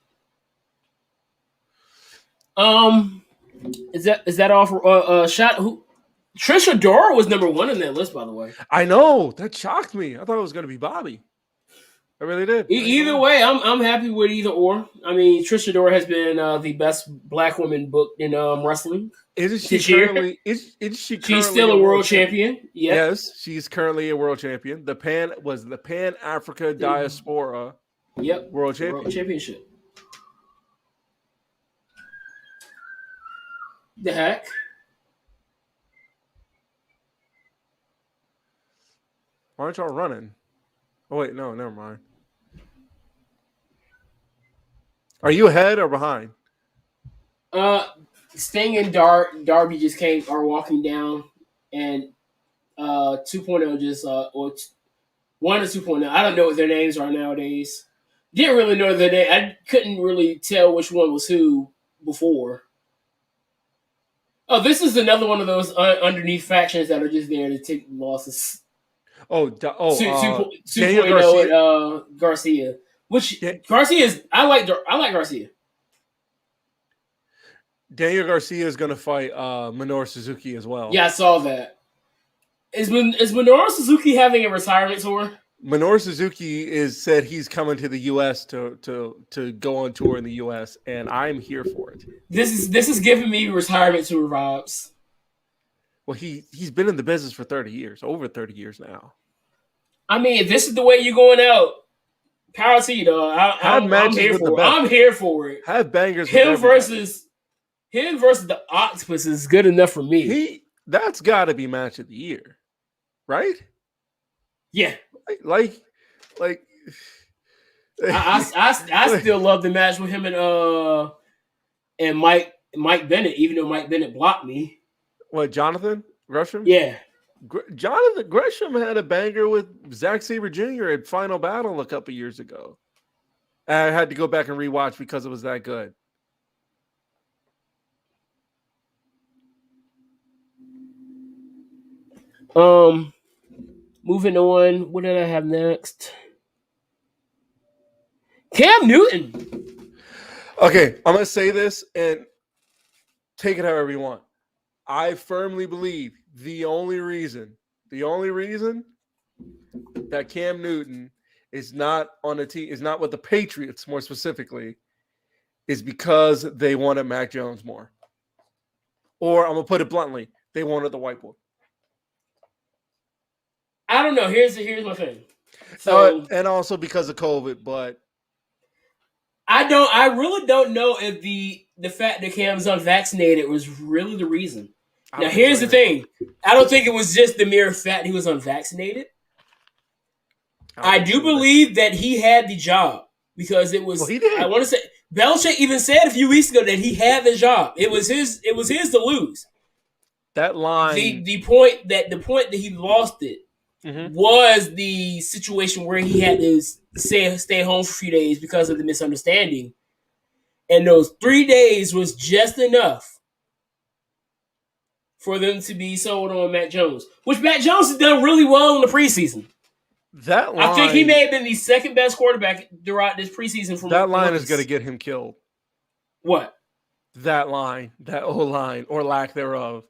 Is that all for shot? Who? Trisha Dora was number 1 in that list, by the way. I know, that shocked me. I thought it was going to be Bobby. I really did. Either way, I'm happy with either or. I mean, Trisha Dora has been the best black woman booked in wrestling. Isn't she currently? Is she currently? She's still a world champion. Yep. Yes, she's currently a world champion. The Pan Africa Diaspora. Yep. World champion. World championship. The heck? Why aren't y'all running? Oh wait, no, never mind. Are you ahead or behind? Sting and Darby just are walking down, and 2.0 just or 1 and 2.0. I don't know what their names are nowadays. Didn't really know their name. I couldn't really tell which one was who before. Oh, this is another one of those underneath factions that are just there to take losses. 2.0 and Garcia. Which Garcia is, I like Garcia. Daniel Garcia is going to fight Minoru Suzuki as well. Yeah, I saw that. Is Minoru Suzuki having a retirement tour? Minoru Suzuki said he's coming to the U.S. to go on tour in the U.S. and I'm here for it. This is giving me retirement tour vibes. Well, he's been in the business for 30 years, over 30 years now. I mean, if this is the way you're going out, power to you, though. Have I'm matches here with the for it. best. I'm here for it. Have bangers with Him everybody. versus him versus the Octopus is good enough for me. That's got to be match of the year, right? Yeah, Like, I still love the match with him and Mike Bennett, even though Mike Bennett blocked me. What, Jonathan Gresham? Yeah. Jonathan Gresham had a banger with Zack Sabre Jr. at Final Battle a couple years ago. I had to go back and rewatch because it was that good. Moving on. What did I have next? Cam Newton. Okay, I'm gonna say this and take it however you want. I firmly believe the only reason that Cam Newton is not on a team, is not with the Patriots more specifically, is because they wanted Mac Jones more. Or I'm gonna put it bluntly, they wanted the white boy. I don't know. Here's my thing. So and also because of COVID, but I really don't know if the fact that Cam's unvaccinated was really the reason. Now here's the thing. I don't think it was just the mere fact he was unvaccinated. I do believe that he had the job because it was. Well, he did. I want to say Belichick even said a few weeks ago that he had the job. It was his to lose. That line. The point that he lost it was the situation where he had to stay home for a few days because of the misunderstanding, and those 3 days was just enough for them to be sold on Mac Jones, which Mac Jones has done really well in the preseason. That line, I think he may have been the second best quarterback throughout this preseason. From that line is going to get him killed. What? That line, that O-line, or lack thereof.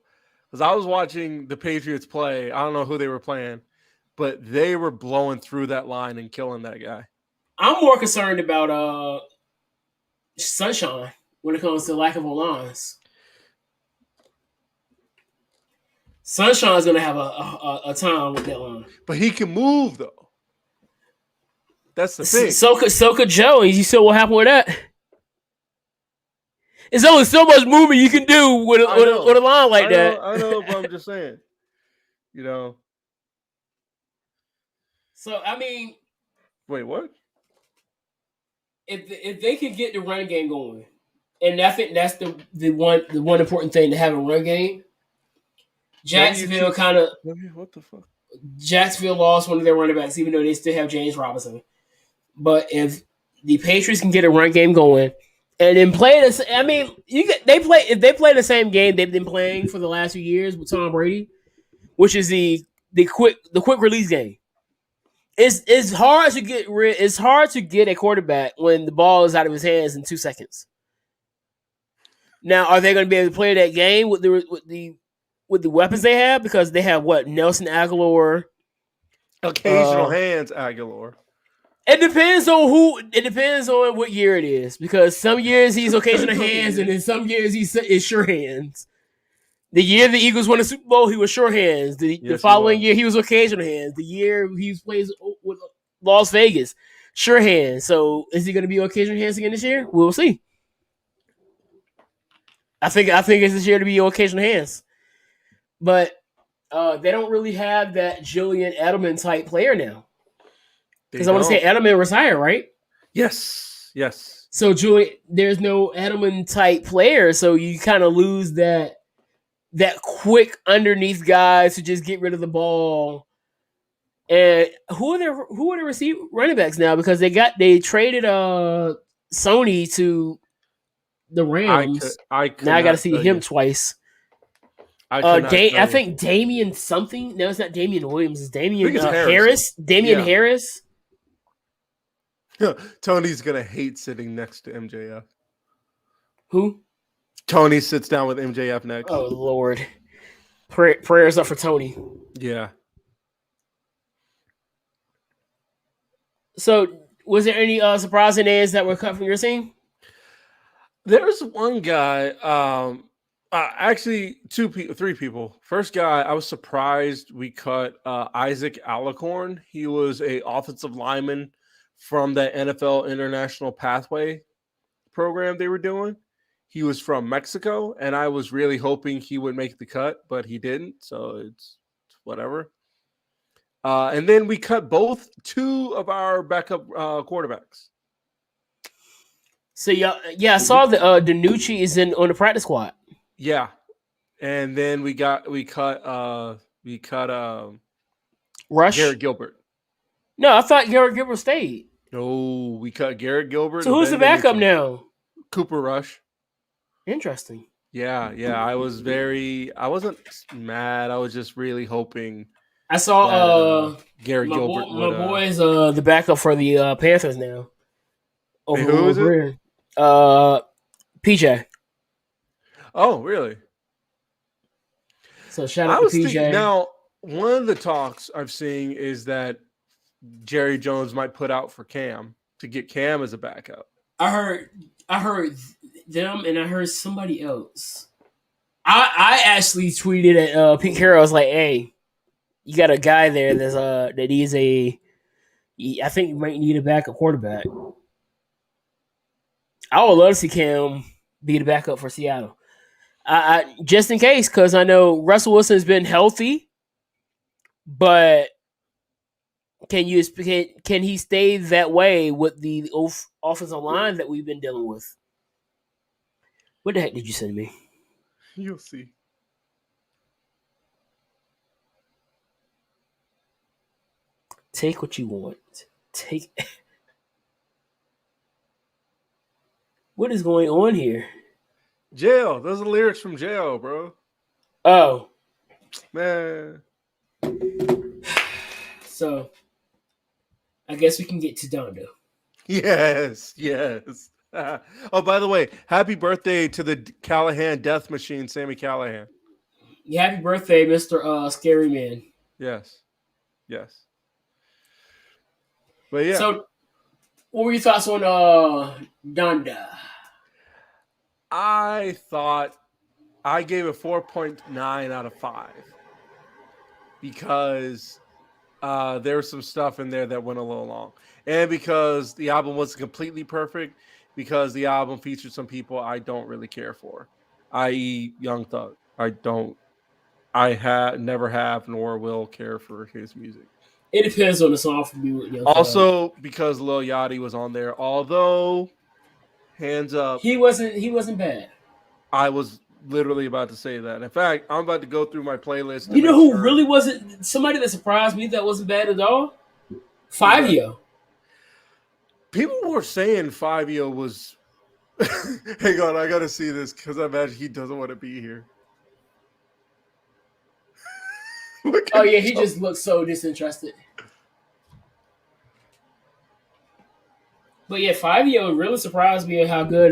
Because I was watching the Patriots play. I don't know who they were playing, but they were blowing through that line and killing that guy. I'm more concerned about Sunshine when it comes to lack of O-lines. Sunshine's going to have a time with that line. But he can move, though. That's the thing. So could Joe. You saw what happened with that. There's only so much movement you can do with a line like that. I know, but I'm just saying. You know. So, I mean. Wait, what? If they could get the run game going, and I think that's the one important thing to have a run game. Jacksonville kind of. What the fuck? Jacksonville lost one of their running backs, even though they still have James Robinson. But if the Patriots can get a run game going, and then play this, I mean, if they play the same game they've been playing for the last few years with Tom Brady, which is the quick release game. It's hard to get a quarterback when the ball is out of his hands in 2 seconds. Now, are they going to be able to play that game with the weapons they have? Because they have what? Nelson Aguilar. Occasional hands Aguilar. It depends on who. It depends on what year it is. Because some years he's occasional hands, and then some years it's sure hands. The year the Eagles won the Super Bowl, he was sure hands. The following year, he was occasional hands. The year he plays with Las Vegas, sure hands. So is he going to be occasional hands again this year? We'll see. I think it's this year to be occasional hands. But they don't really have that Julian Edelman type player now. Because I want to say Edelman retired, right? Yes. So there's no Edelman type player, so you kind of lose that quick underneath guys to just get rid of the ball. And who are the receiver running backs now? Because they traded Sony to the Rams. Now I got to see him twice. I think Damian something. No, it's not Damian Williams. It's Damian Harris. Damian Harris. Tony's gonna hate sitting next to MJF. Who? Tony sits down with MJF next. Oh Lord, prayers up for Tony. Yeah. So, was there any surprising names that were cut from your team? There's one guy. Actually, three people. First guy, I was surprised we cut Isaac Alicorn. He was a offensive lineman from the NFL International Pathway program they were doing. He was from Mexico, and I was really hoping he would make the cut, but he didn't. So it's whatever. And then we cut two of our backup quarterbacks. So I saw the Danucci is on the practice squad. Yeah, and then we cut Rush. Garrett Gilbert. No, I thought Garrett Gilbert stayed. No, we cut Garrett Gilbert. So who's the backup now? Cooper Rush. Interesting. Yeah. I wasn't mad. I was just really hoping. I saw Garrett Gilbert. My boy is the backup for the Panthers now. Who is it? PJ. Oh, really? So shout out to PJ. Now, one of the talks I've seen is that Jerry Jones might put out for Cam to get Cam as a backup. I heard them, and I heard somebody else. I actually tweeted at Pete Carroll. I was like, "Hey, you got a guy there that he's I think you might need a backup quarterback." I would love to see Cam be the backup for Seattle. I just in case, because I know Russell Wilson has been healthy, but can he stay that way with the offensive line that we've been dealing with? What the heck did you send me? You'll see. Take what you want. Take. What is going on here? Jail. Those are lyrics from Jail, bro. Oh. Man. So, I guess we can get to Dondo. Yes. Oh, by the way, happy birthday to the Callahan Death Machine, Sammy Callahan. Yeah, happy birthday, Mr. Scary Man. Yes. But yeah. So, what were your thoughts on Donda? I thought I gave it 4.9 out of 5 because there was some stuff in there that went a little long, and because the album wasn't completely perfect, because the album featured some people I don't really care for, i.e. Young Thug. Never have nor will care for his music. It depends on the song for me with Young Also, Thug. Because Lil Yachty was on there, although hands up, he wasn't bad. I was literally about to say that. In fact, I'm about to go through my playlist. You know who really wasn't? Somebody that surprised me that wasn't bad at all? Fivio. People were saying Fivio was. Hang on, I gotta see this because I imagine he doesn't want to be here. Oh yeah, he just looks so disinterested. But yeah, Fivio really surprised me at how good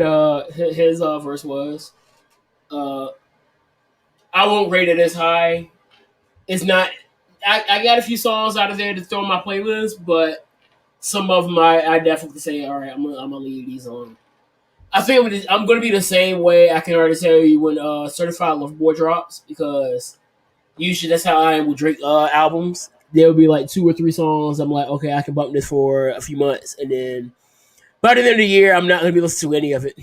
his verse was. I won't rate it as high. It's not. I got a few songs out of there to throw in my playlist, but some of them I definitely say, all right, I'm gonna leave these on. I think I'm gonna be the same way. I can already tell you when Certified Lover Boy drops, because usually that's how I am with Drake albums. There will be like 2 or 3 songs. I'm like, okay, I can bump this for a few months, and then by the end of the year, I'm not gonna be listening to any of it.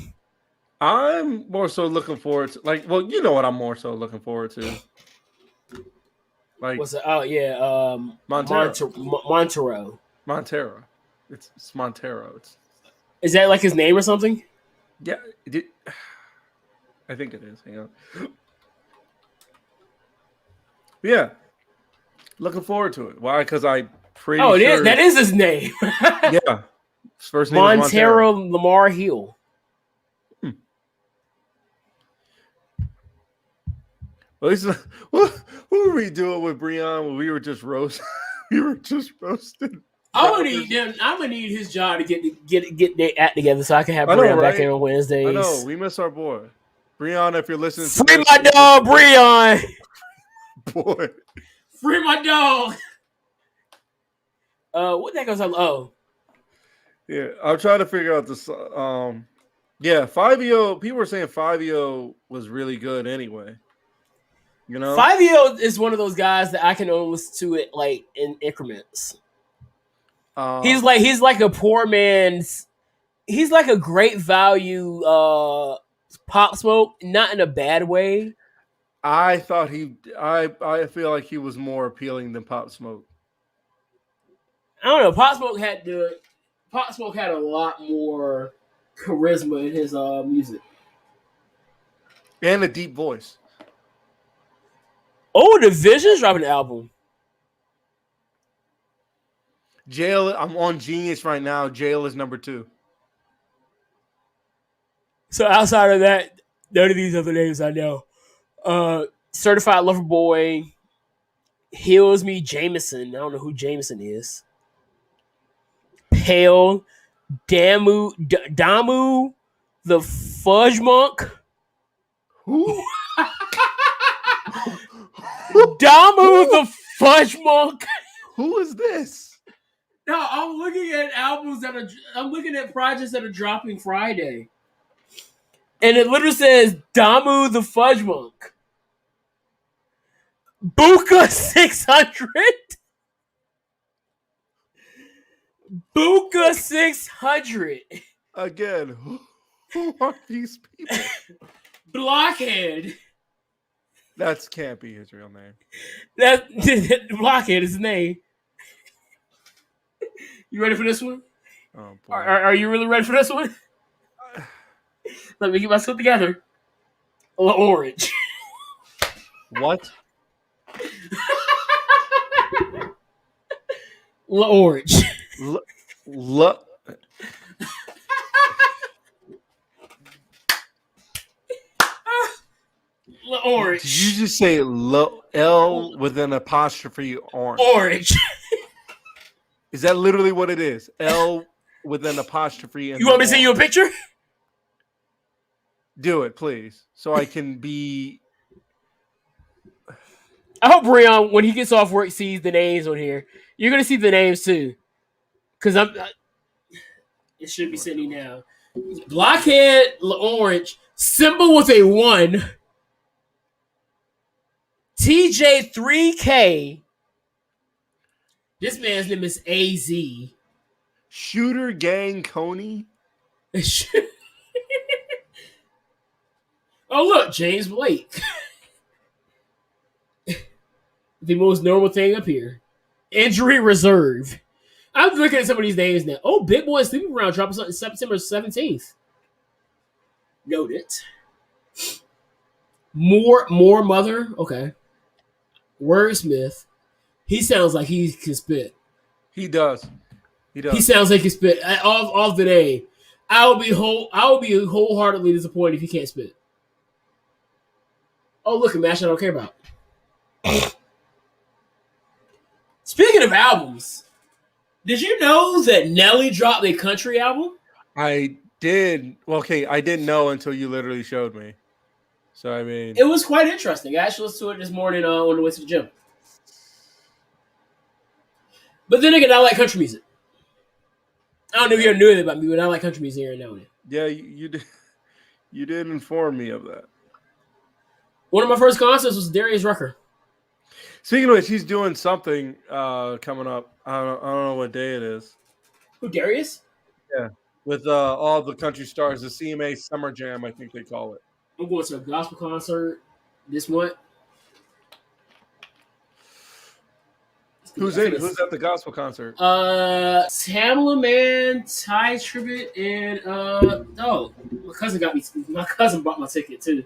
I'm more so looking forward to, you know what I'm more so looking forward to. What's it? Oh yeah, Montero. It's Montero. Is that like his name or something? Yeah, I think it is. Hang on. Yeah, looking forward to it. Why? Because I pretty sure. Oh, that is his name. Yeah, his first name Montero Lamar Hill. At least, what were we doing with Breon when we were just roasting? I'm gonna need his job to get their act together so I can have Breon back here on Wednesdays. I know, we miss our boy. Breon, if you're listening to Free my dog, Breon! Boy. Free my dog! What the heck was I? Oh. Yeah, I'm trying to figure out this Yeah, Fivio. People were saying Fivio was really good anyway. You know, Fivio is one of those guys that I can only listen to it like in increments. uh, He's like a poor man's. He's like a great value Pop Smoke, not in a bad way. I thought he. I feel like he was more appealing than Pop Smoke. I don't know. Pop Smoke had a lot more charisma in his music. And a deep voice. Oh, Division's dropping an album. Jail. I'm on Genius right now. Jail is number 2. So outside of that, none of these other names I know. Certified Lover Boy, Heals Me Jameson. I don't know who Jameson is. Pale, Damu, the Fudge Monk. Who? Damu the Fudge Monk. Who is this? No, I'm looking at I'm looking at projects that are dropping Friday. And it literally says Damu the Fudge Monk. Buka 600. Buka 600. Again, who are these people? Blockhead. That can't be his real name. That Blockhead is his name. You ready for this one? Oh, boy. Are you really ready for this one? Let me get myself together. Orange. What? Orange. Orange. Did you just say L with an apostrophe orange? Orange. Is that literally what it is? L with an apostrophe. You want me to send you a picture? Do it, please, so I can be. I hope Breon, when he gets off work, sees the names on here. You're gonna see the names too, because it should be sitting now. Blockhead, orange. Symbol with a 1. TJ3K. This man's name is AZ. Shooter Gang Coney. Oh, look, James Blake. The most normal thing up here. Injury reserve. I'm looking at some of these names now. Oh, Big Boy Sleeping Around dropping something September 17th. Noted. More Mother. Okay. Wordsmith. He sounds like he can spit. He does. He sounds like he can spit. Off the day. I will be wholeheartedly disappointed if he can't spit. Oh, look, a match I don't care about. Speaking of albums, did you know that Nelly dropped a country album? I did. Well, okay, I didn't know until you literally showed me. So, I mean, It was quite interesting. I actually listened to it this morning on the way to the gym. But then again, I like country music. I don't know if you ever knew anything about me, but I like country music here and now. Yeah, you did. You did inform me of that. One of my first concerts was Darius Rucker. Speaking of which, he's doing something coming up. I don't know what day it is. Who, Darius? Yeah, with all the country stars, the CMA Summer Jam, I think they call it. I'm going to a gospel concert this month. Who's in? Who's at the gospel concert? Tamala Man, Ty Tribbett, and my cousin bought my ticket too.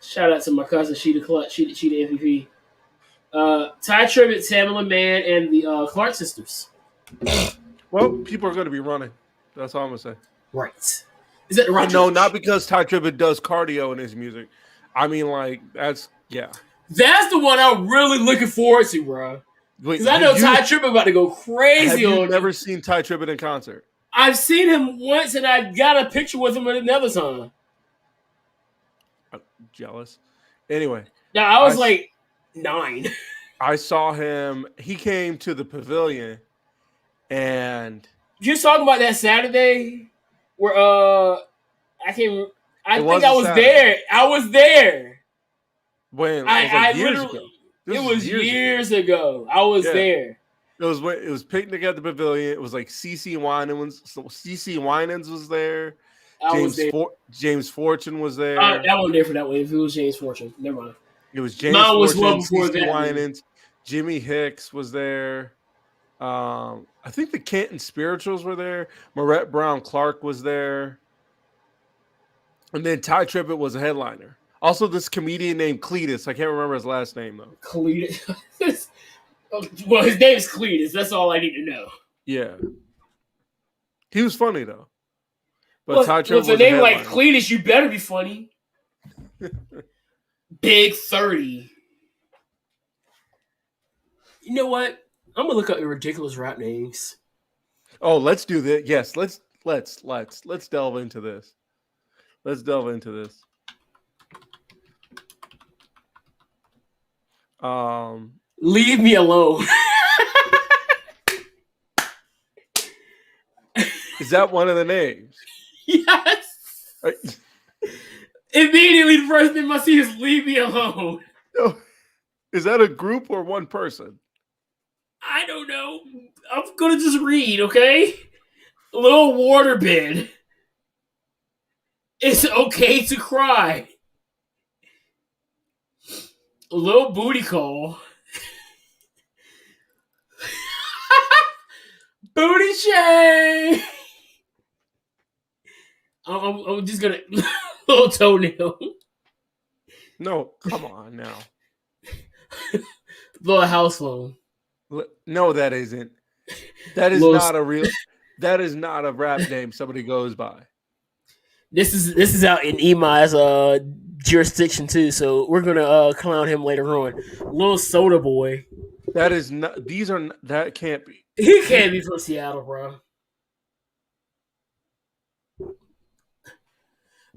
Shout out to my cousin, she the MVP. Ty Tribbett, Tamala Man, and the Clark sisters. Well, people are going to be running. That's all I'm going to say. Right. Is that right? No, not because Ty Tribbett does cardio in his music. I mean, like, that's the one I'm really looking forward to, bro. Because I know Ty Tribbett about to go crazy on. Have you never seen Ty Tribbett in concert? I've seen him once, and I got a picture with him another time. I'm jealous. Anyway. Now, I was like 9. I saw him. He came to the pavilion, and You was talking about that Saturday where I can I It think was I a was Saturday. there. I was there. When it was like I years literally ago. it This was was years ago. years ago. I was Yeah. there. It was picnic at the pavilion. It was like CC Winans was there. I was there. James Fortune was I there. wasn't there for that one. If it was James Fortune, never mind. It was James Mine was well Fortune, before CC that. Man. Winans, Jimmy Hicks was there. I think the Canton Spirituals were there. Marette Brown Clark was there. And then Ty Tribbett was a headliner. Also, this comedian named Cletus. I can't remember his last name though. Cletus. Well, his name is Cletus. That's all I need to know. Yeah. He was funny though. But Well, Ty Tribbett with a was a name like headliner. Cletus, you better be funny. Big 30. You know what? I'm gonna look up your ridiculous rap names. Oh, let's do this. Yes, let's delve into this. Let's delve into this. Leave me alone. Is that one of the names? Yes. Immediately, the first thing I see is "Leave me alone." No. Is that a group or one person? I don't know. I'm gonna just read, okay? Little waterbed. It's okay to cry. Little booty call. Booty shame. I'm just gonna little toenail. No, come on now. Little house phone. No, that isn't. That is Little, not a real. That is not a rap name somebody goes by. This is out in Emi's jurisdiction too, so we're gonna clown him later on. Little soda boy. That is not. These are. That can't be. He can't be from Seattle, bro.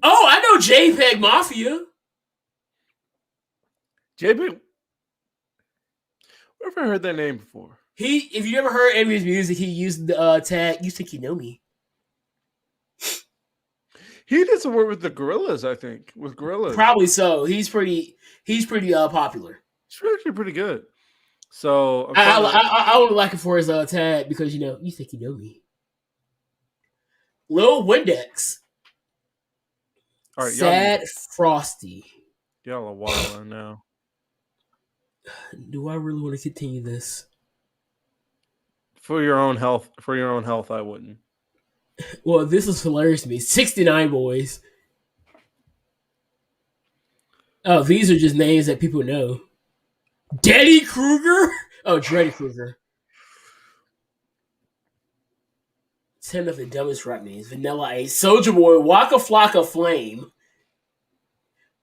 Oh, I know JPEG Mafia. JP. I've never heard that name before. If you ever heard any of his music, he used the tag. You think you know me? He did some work with the Gorillas, I think. With Gorillas, Probably so. He's pretty popular. it's actually pretty good. So I only like it for his tag because you think you know me. Lil Windex. all right, Sad Frosty. y'all are wilding now. Do I really want to continue this? For your own health, I wouldn't. Well, this is hilarious to me. 69 boys. Oh, these are just names that people know. Daddy Kruger? Oh, Dreddy Kruger. 10 of the dumbest rap names. Vanilla Ice, Soldier Boy, Waka Flocka Flame,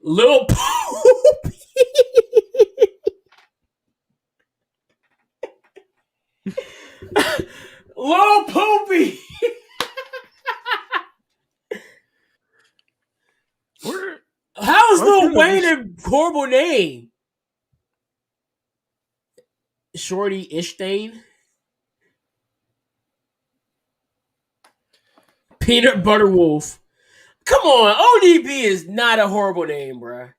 Lil Poopy. Lil Poopy. How is Lil Wayne a horrible name? Shorty Ishtain. Peanut Butter Wolf. Come on, ODB is not a horrible name, bruh.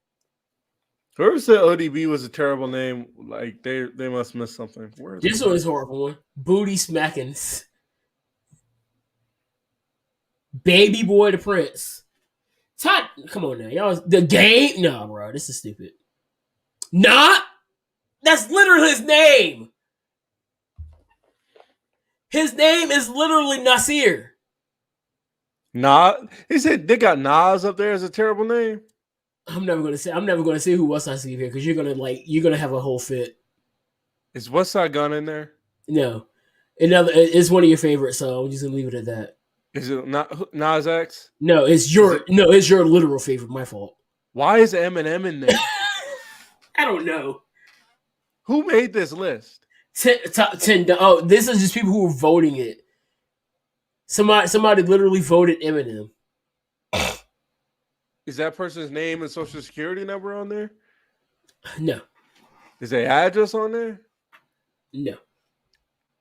Whoever said ODB was a terrible name, like they must miss something. This one is horrible one. Booty Smackins. Baby Boy the Prince. Todd, come on now, y'all. The game? No, bro, this is stupid. Not. That's literally his name. His name is literally Nasir. He said they got Nas up there as a terrible name. I'm never gonna say who was Nasir here because you're gonna have a whole fit. Is Westside Gun in there? No, it's one of your favorites, so I'm just gonna leave it at that. Is it not Nas X? No, it's your literal favorite. My fault. Why is Eminem in there? I don't know. Who made this list? Top 10. Oh, this is just people who were voting it. Somebody literally voted Eminem. Is that person's name and social security number on there? No. Is their address on there? No.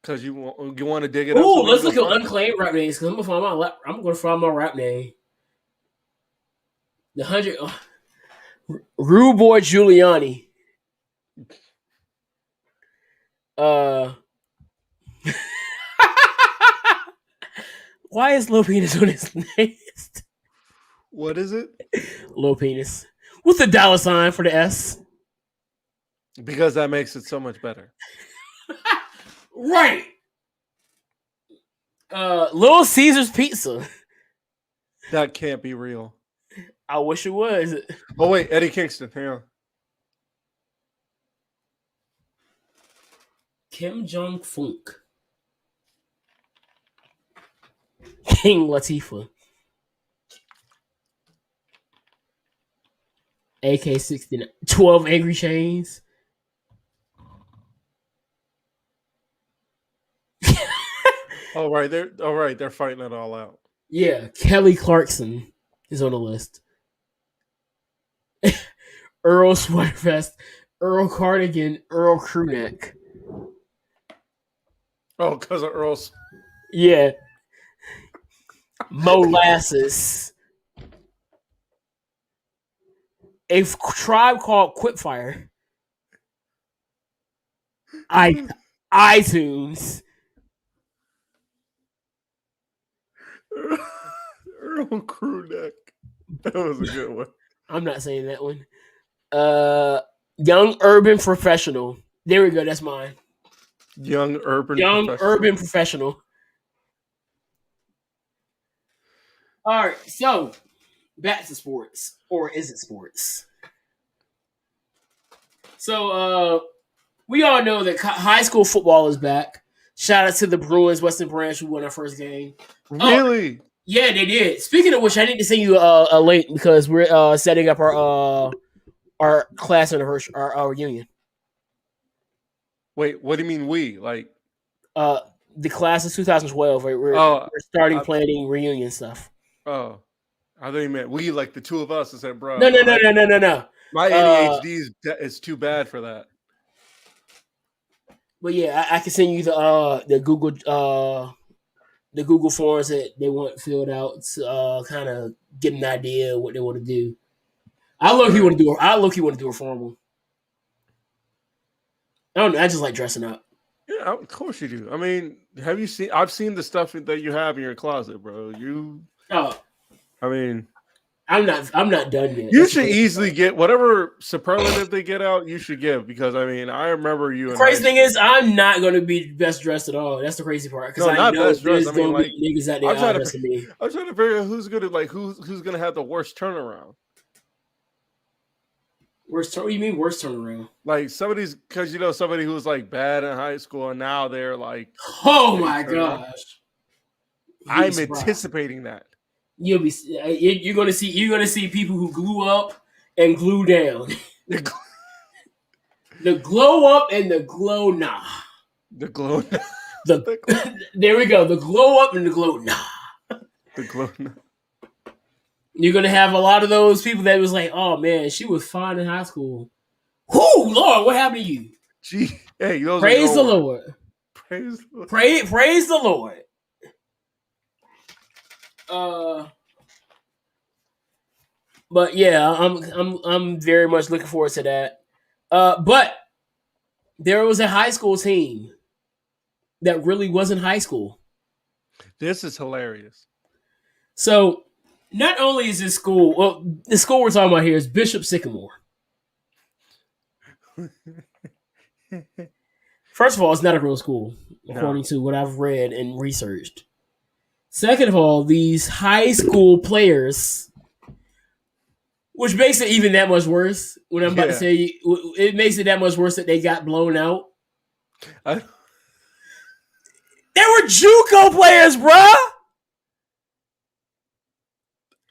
Because you want to dig it up. Ooh, So let's look at unclaimed rap names because I'm gonna find my rap name. The 100 Rude Boy Giuliani. Why is Lil Penis on his list? What is it? Lil Penis. What's the dollar sign for the S? Because that makes it so much better. Right. Little Caesar's Pizza. That can't be real. I wish it was. Oh wait, Eddie Kingston. Hang on. Kim Jong Funk. King Latifah. AK-69. 12 Angry Chains. They're fighting it all out. Yeah, Kelly Clarkson is on the list. Earl Sweatervest, Earl Cardigan, Earl Crewneck. Oh, because of Earl's. Yeah. Molasses. A Tribe Called Quipfire. iTunes. Earl Crewneck. That was a good one. I'm not saying that one. Young Urban Professional. There we go. That's mine. Young Urban Professional. All right. So back to sports, or is it sports? So we all know that high school football is back. Shout out to the Bruins, Western Branch, who won our first game. Really? Oh, yeah, they did. Speaking of which, I need to send you a link because we're setting up our class anniversary, our reunion. Wait, what do you mean we? Like the class of 2012. We're starting planning reunion stuff. Oh, I thought you meant we, like the two of us. I said, bro. No. My ADHD is too bad for that. But yeah, I can send you the Google forms that they want filled out to kind of get an idea of what they want to do. I look you want to do a formal. I don't know. I just like dressing up. Yeah, of course you do. I mean, have you seen? I've seen the stuff that you have in your closet, bro. I mean, I'm not done yet. You should easily get whatever superlative they get out. You should give because I mean, I remember you. The crazy thing is, I'm not going to be best dressed at all. That's the crazy part because I know there's going to be niggas out there dressing me. I'm trying to figure out who's going to who's going to have the worst turnaround. What do you mean worst turnaround? Like somebody's because somebody who was like bad in high school and now they're like, oh my gosh! I'm anticipating that. You're gonna see people who glue up and glue down. The glow up and the glow nah. The glow. There we go. The glow up and the glow nah. The glow nah. You're gonna have a lot of those people that was like, oh man, she was fine in high school. Whoo, Lord, what happened to you? Gee, hey, praise the Lord. Praise the Lord. Praise the Lord. But yeah, I'm very much looking forward to that. But there was a high school team that really wasn't high school. This is hilarious. So not only is this school, well, the school we're talking about here is Bishop Sycamore. First of all, it's not a real school, according to what I've read and researched. Second of all, these high school players, which makes it even that much worse. When I'm about to say, it makes it that much worse that they got blown out. They were JUCO players, bruh.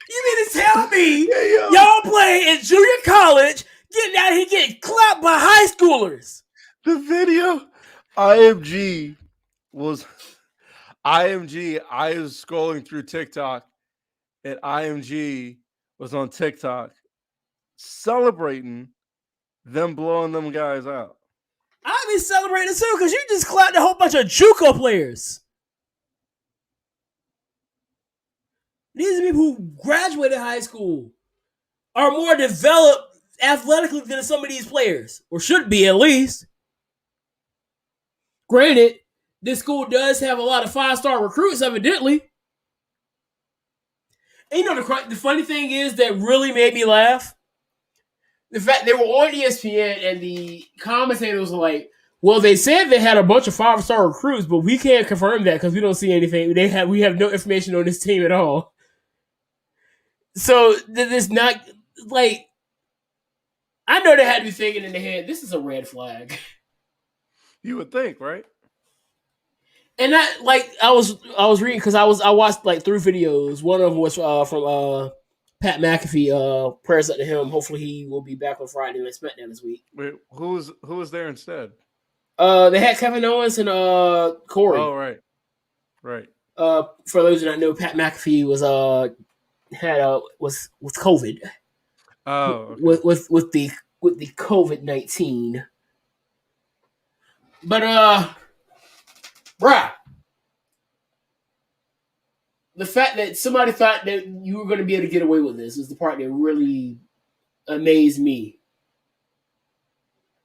You mean to tell me y'all play in junior college, getting out here getting clapped by high schoolers? The video, IMG. I was scrolling through TikTok, and IMG was on TikTok celebrating them blowing them guys out. I be celebrating too because you just clapped a whole bunch of JUCO players. These are people who graduated high school, are more developed athletically than some of these players, or should be at least. Granted, this school does have a lot of 5-star recruits, evidently. And you know, the funny thing is that really made me laugh? The fact they were on ESPN and the commentators were like, well, they said they had a bunch of 5-star recruits, but we can't confirm that because we don't see anything. We have no information on this team at all. So this not like, I know they had to be thinking in their head, this is a red flag. You would think, right? And that, like, I was reading because I watched like 3 videos. One of them was from Pat McAfee. Prayers up to him. Hopefully he will be back on Friday and SmackDown this week. Wait, who was there instead? They had Kevin Owens and Corey. Oh, right. For those who don't know, Pat McAfee was with COVID. Oh, okay. with the COVID-19. But bruh, the fact that somebody thought that you were going to be able to get away with this is the part that really amazed me.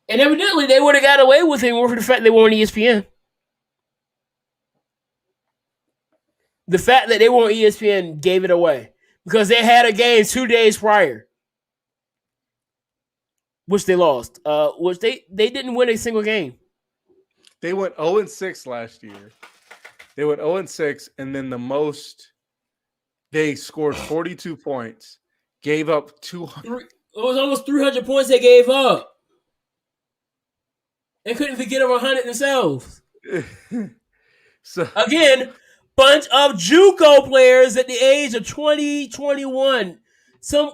And evidently, they would have got away with it more for the fact they were on ESPN. The fact that they were on ESPN gave it away because they had a game 2 days prior, which they lost. Which they didn't win a single game. They went 0-6 last year. They went 0-6, and then the most they scored 42 points, gave up 200. It was almost 300 points they gave up. They couldn't even get over 100 themselves. So again, bunch of JUCO players at the age of 20, 21.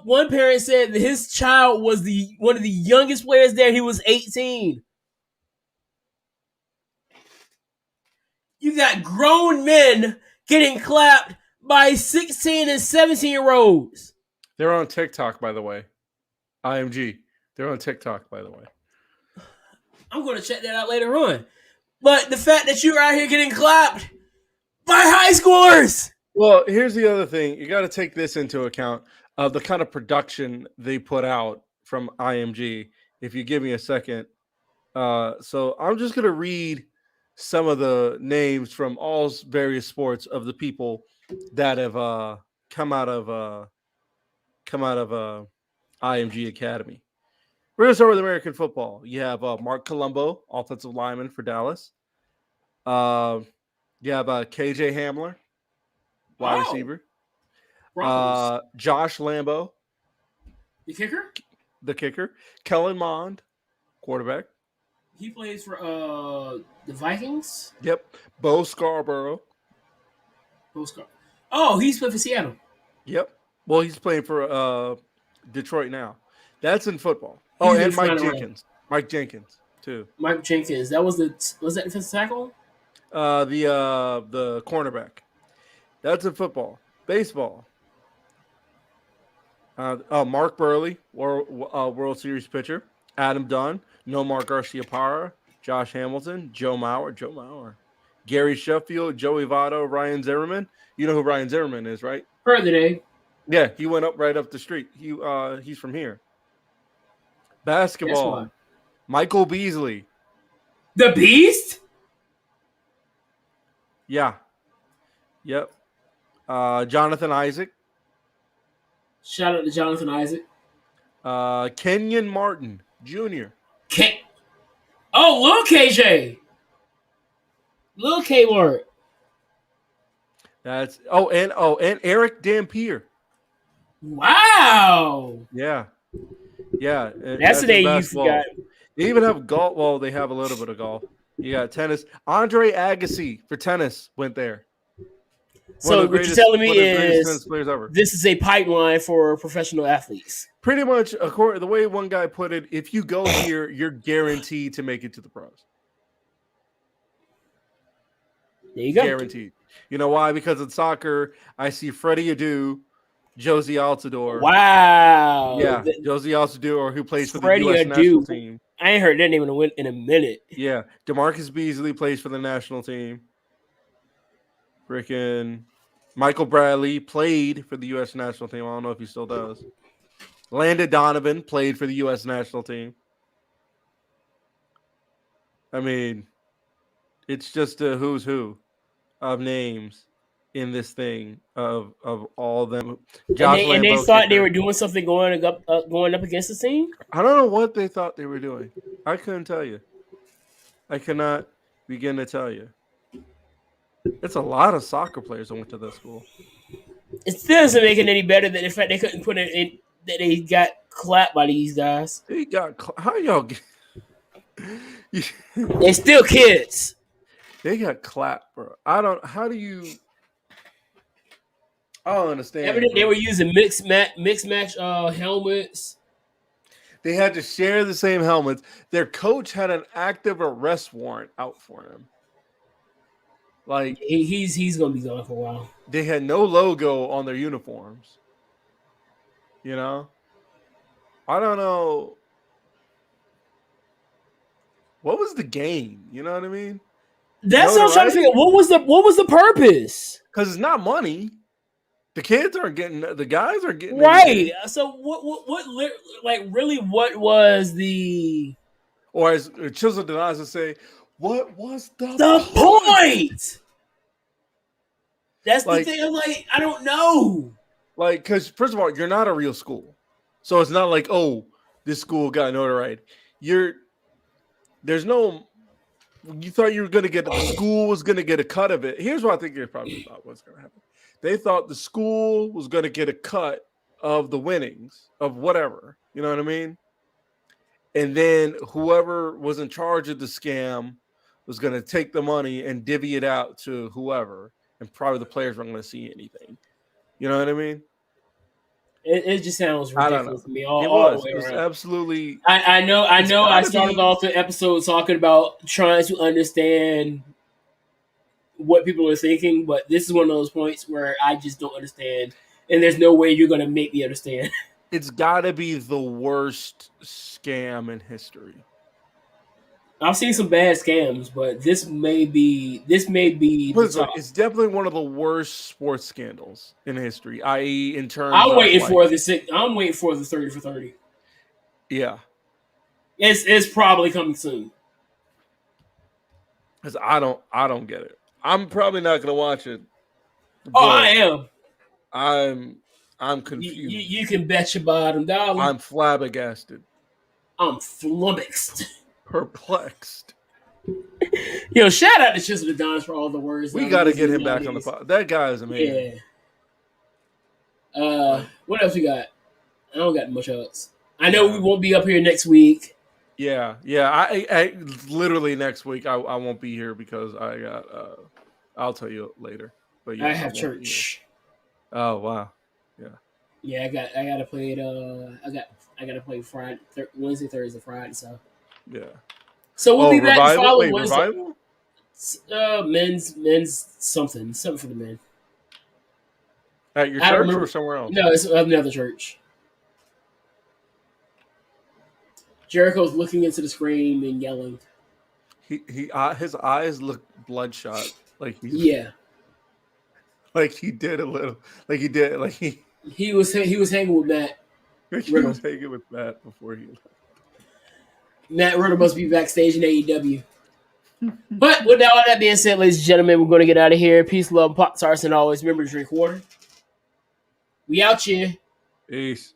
One parent said that his child was one of the youngest players there. He was 18. You got grown men getting clapped by 16 and 17-year-olds. They're on TikTok, by the way. IMG. They're on TikTok, by the way. I'm going to check that out later on. But the fact that you're out here getting clapped by high schoolers. Well, here's the other thing. You got to take this into account of the kind of production they put out from IMG. If you give me a second. So I'm just going to read some of the names from all various sports of the people that have come out of IMG Academy. We're going to start with American football. You have Mark Colombo, offensive lineman for Dallas. You have KJ Hamler, wide receiver. Josh Lambo, the kicker. Kellen Mond, quarterback. He plays for the Vikings. Yep. Bo Scarborough. Oh, he's playing for Seattle. Yep. Well, he's playing for Detroit now. That's in football. Oh, and Mike Jenkins. Mike Jenkins too. Mike Jenkins. Was that defensive tackle? The cornerback. That's in football. Baseball. Mark Burley, World Series pitcher. Adam Dunn, Nomar Garciaparra, Josh Hamilton, Joe Mauer, Gary Sheffield, Joey Votto, Ryan Zimmerman. You know who Ryan Zimmerman is, right? Heard the name. Yeah, he went right up the street. He's from here. Basketball. Michael Beasley. The Beast? Yeah. Yep. Jonathan Isaac. Shout out to Jonathan Isaac. Kenyon Martin Jr. Lil KJ. Lil K Mart. And Eric Dampier. Wow. Yeah. That's the name you forgot. They even have golf. Well, they have a little bit of golf. You got tennis. Andre Agassi for tennis went there. So what you're telling me is this is a pipeline for professional athletes. Pretty much, according to the way one guy put it, if you go here, you're guaranteed to make it to the pros. There you go. Guaranteed. You know why? Because in soccer, I see Freddie Adu, Josie Altidore. Wow. Yeah, Josie Altidore, who plays for the U.S. national team. I ain't heard that name in a minute. Yeah, DeMarcus Beasley plays for the national team. Freaking Michael Bradley played for the U.S. national team. I don't know if he still does. Landon Donovan played for the U.S. national team. I mean, it's just a who's who of names in this thing of all them. Josh And they Lambo thought they kicker. were doing something going up against the team. I don't know what they thought they were doing. I couldn't tell you. I cannot begin to tell you. It's a lot of soccer players that went to that school. It still doesn't make it any better than the fact they couldn't put it in that they got clapped by these guys. They got how y'all get? They still kids. They got clapped, bro. I don't. How do you? I don't understand. Evidently, they were using mixed match helmets. They had to share the same helmets. Their coach had an active arrest warrant out for him. Like he's gonna be gone for a while. They had no logo on their uniforms. You know, I don't know. What was the game? You know what I mean? That's what I'm trying to figure. What was the purpose? Because it's not money. The kids aren't getting. The guys are getting right. Anything. So what? Like really, what was the? Or as Chisel denies to say, what was the point? That's like, the thing. I'm like, I don't know. Like, because first of all, you're not a real school, so it's not like, oh, this school got notoriety. There's no. You thought you were going to get the school was going to get a cut of it. Here's what I think they probably thought was going to happen. They thought the school was going to get a cut of the winnings of whatever. You know what I mean? And then whoever was in charge of the scam was going to take the money and divvy it out to whoever. And probably the players weren't going to see anything. You know what I mean? It just sounds ridiculous to me. All the way it was around. Absolutely. I know. I started off the episode talking about trying to understand what people are thinking, but this is one of those points where I just don't understand, and there's no way you're going to make me understand. It's got to be the worst scam in history. I've seen some bad scams, but this may be it's definitely one of the worst sports scandals in history, i.e. in terms I'm waiting for the 30 for 30. Yeah. It's probably coming soon. Cuz I don't get it. I'm probably not going to watch it. Oh, I am. I'm confused. You can bet your bottom dollar. I'm flabbergasted. I'm flummoxed. Perplexed. Yo, shout out to Chisel the Dons for all the words. We got to get him back on the pod. That guy is amazing. Yeah. What else we got? I don't got much else. I know we won't be up here next week. Yeah. I literally next week I won't be here because I got. I'll tell you later. But yeah, I have church. Oh wow. Yeah. Yeah, I gotta play it. I gotta play Friday, Wednesday, Thursday, Friday. So. Yeah. So we'll be back the following Wednesday. Revival? Men's something for the men. At your church or somewhere else? No, it's another church. Jericho's looking into the screen and yelling. His eyes look bloodshot. Like he's Like he did a little. Like he did. Like he was hanging with Matt. He was hanging with Matt before he left. Matt Riddle must be backstage in AEW. But with all that being said, ladies and gentlemen, we're going to get out of here. Peace, love, Pop Tarts, and always remember to drink water. We out here. Peace.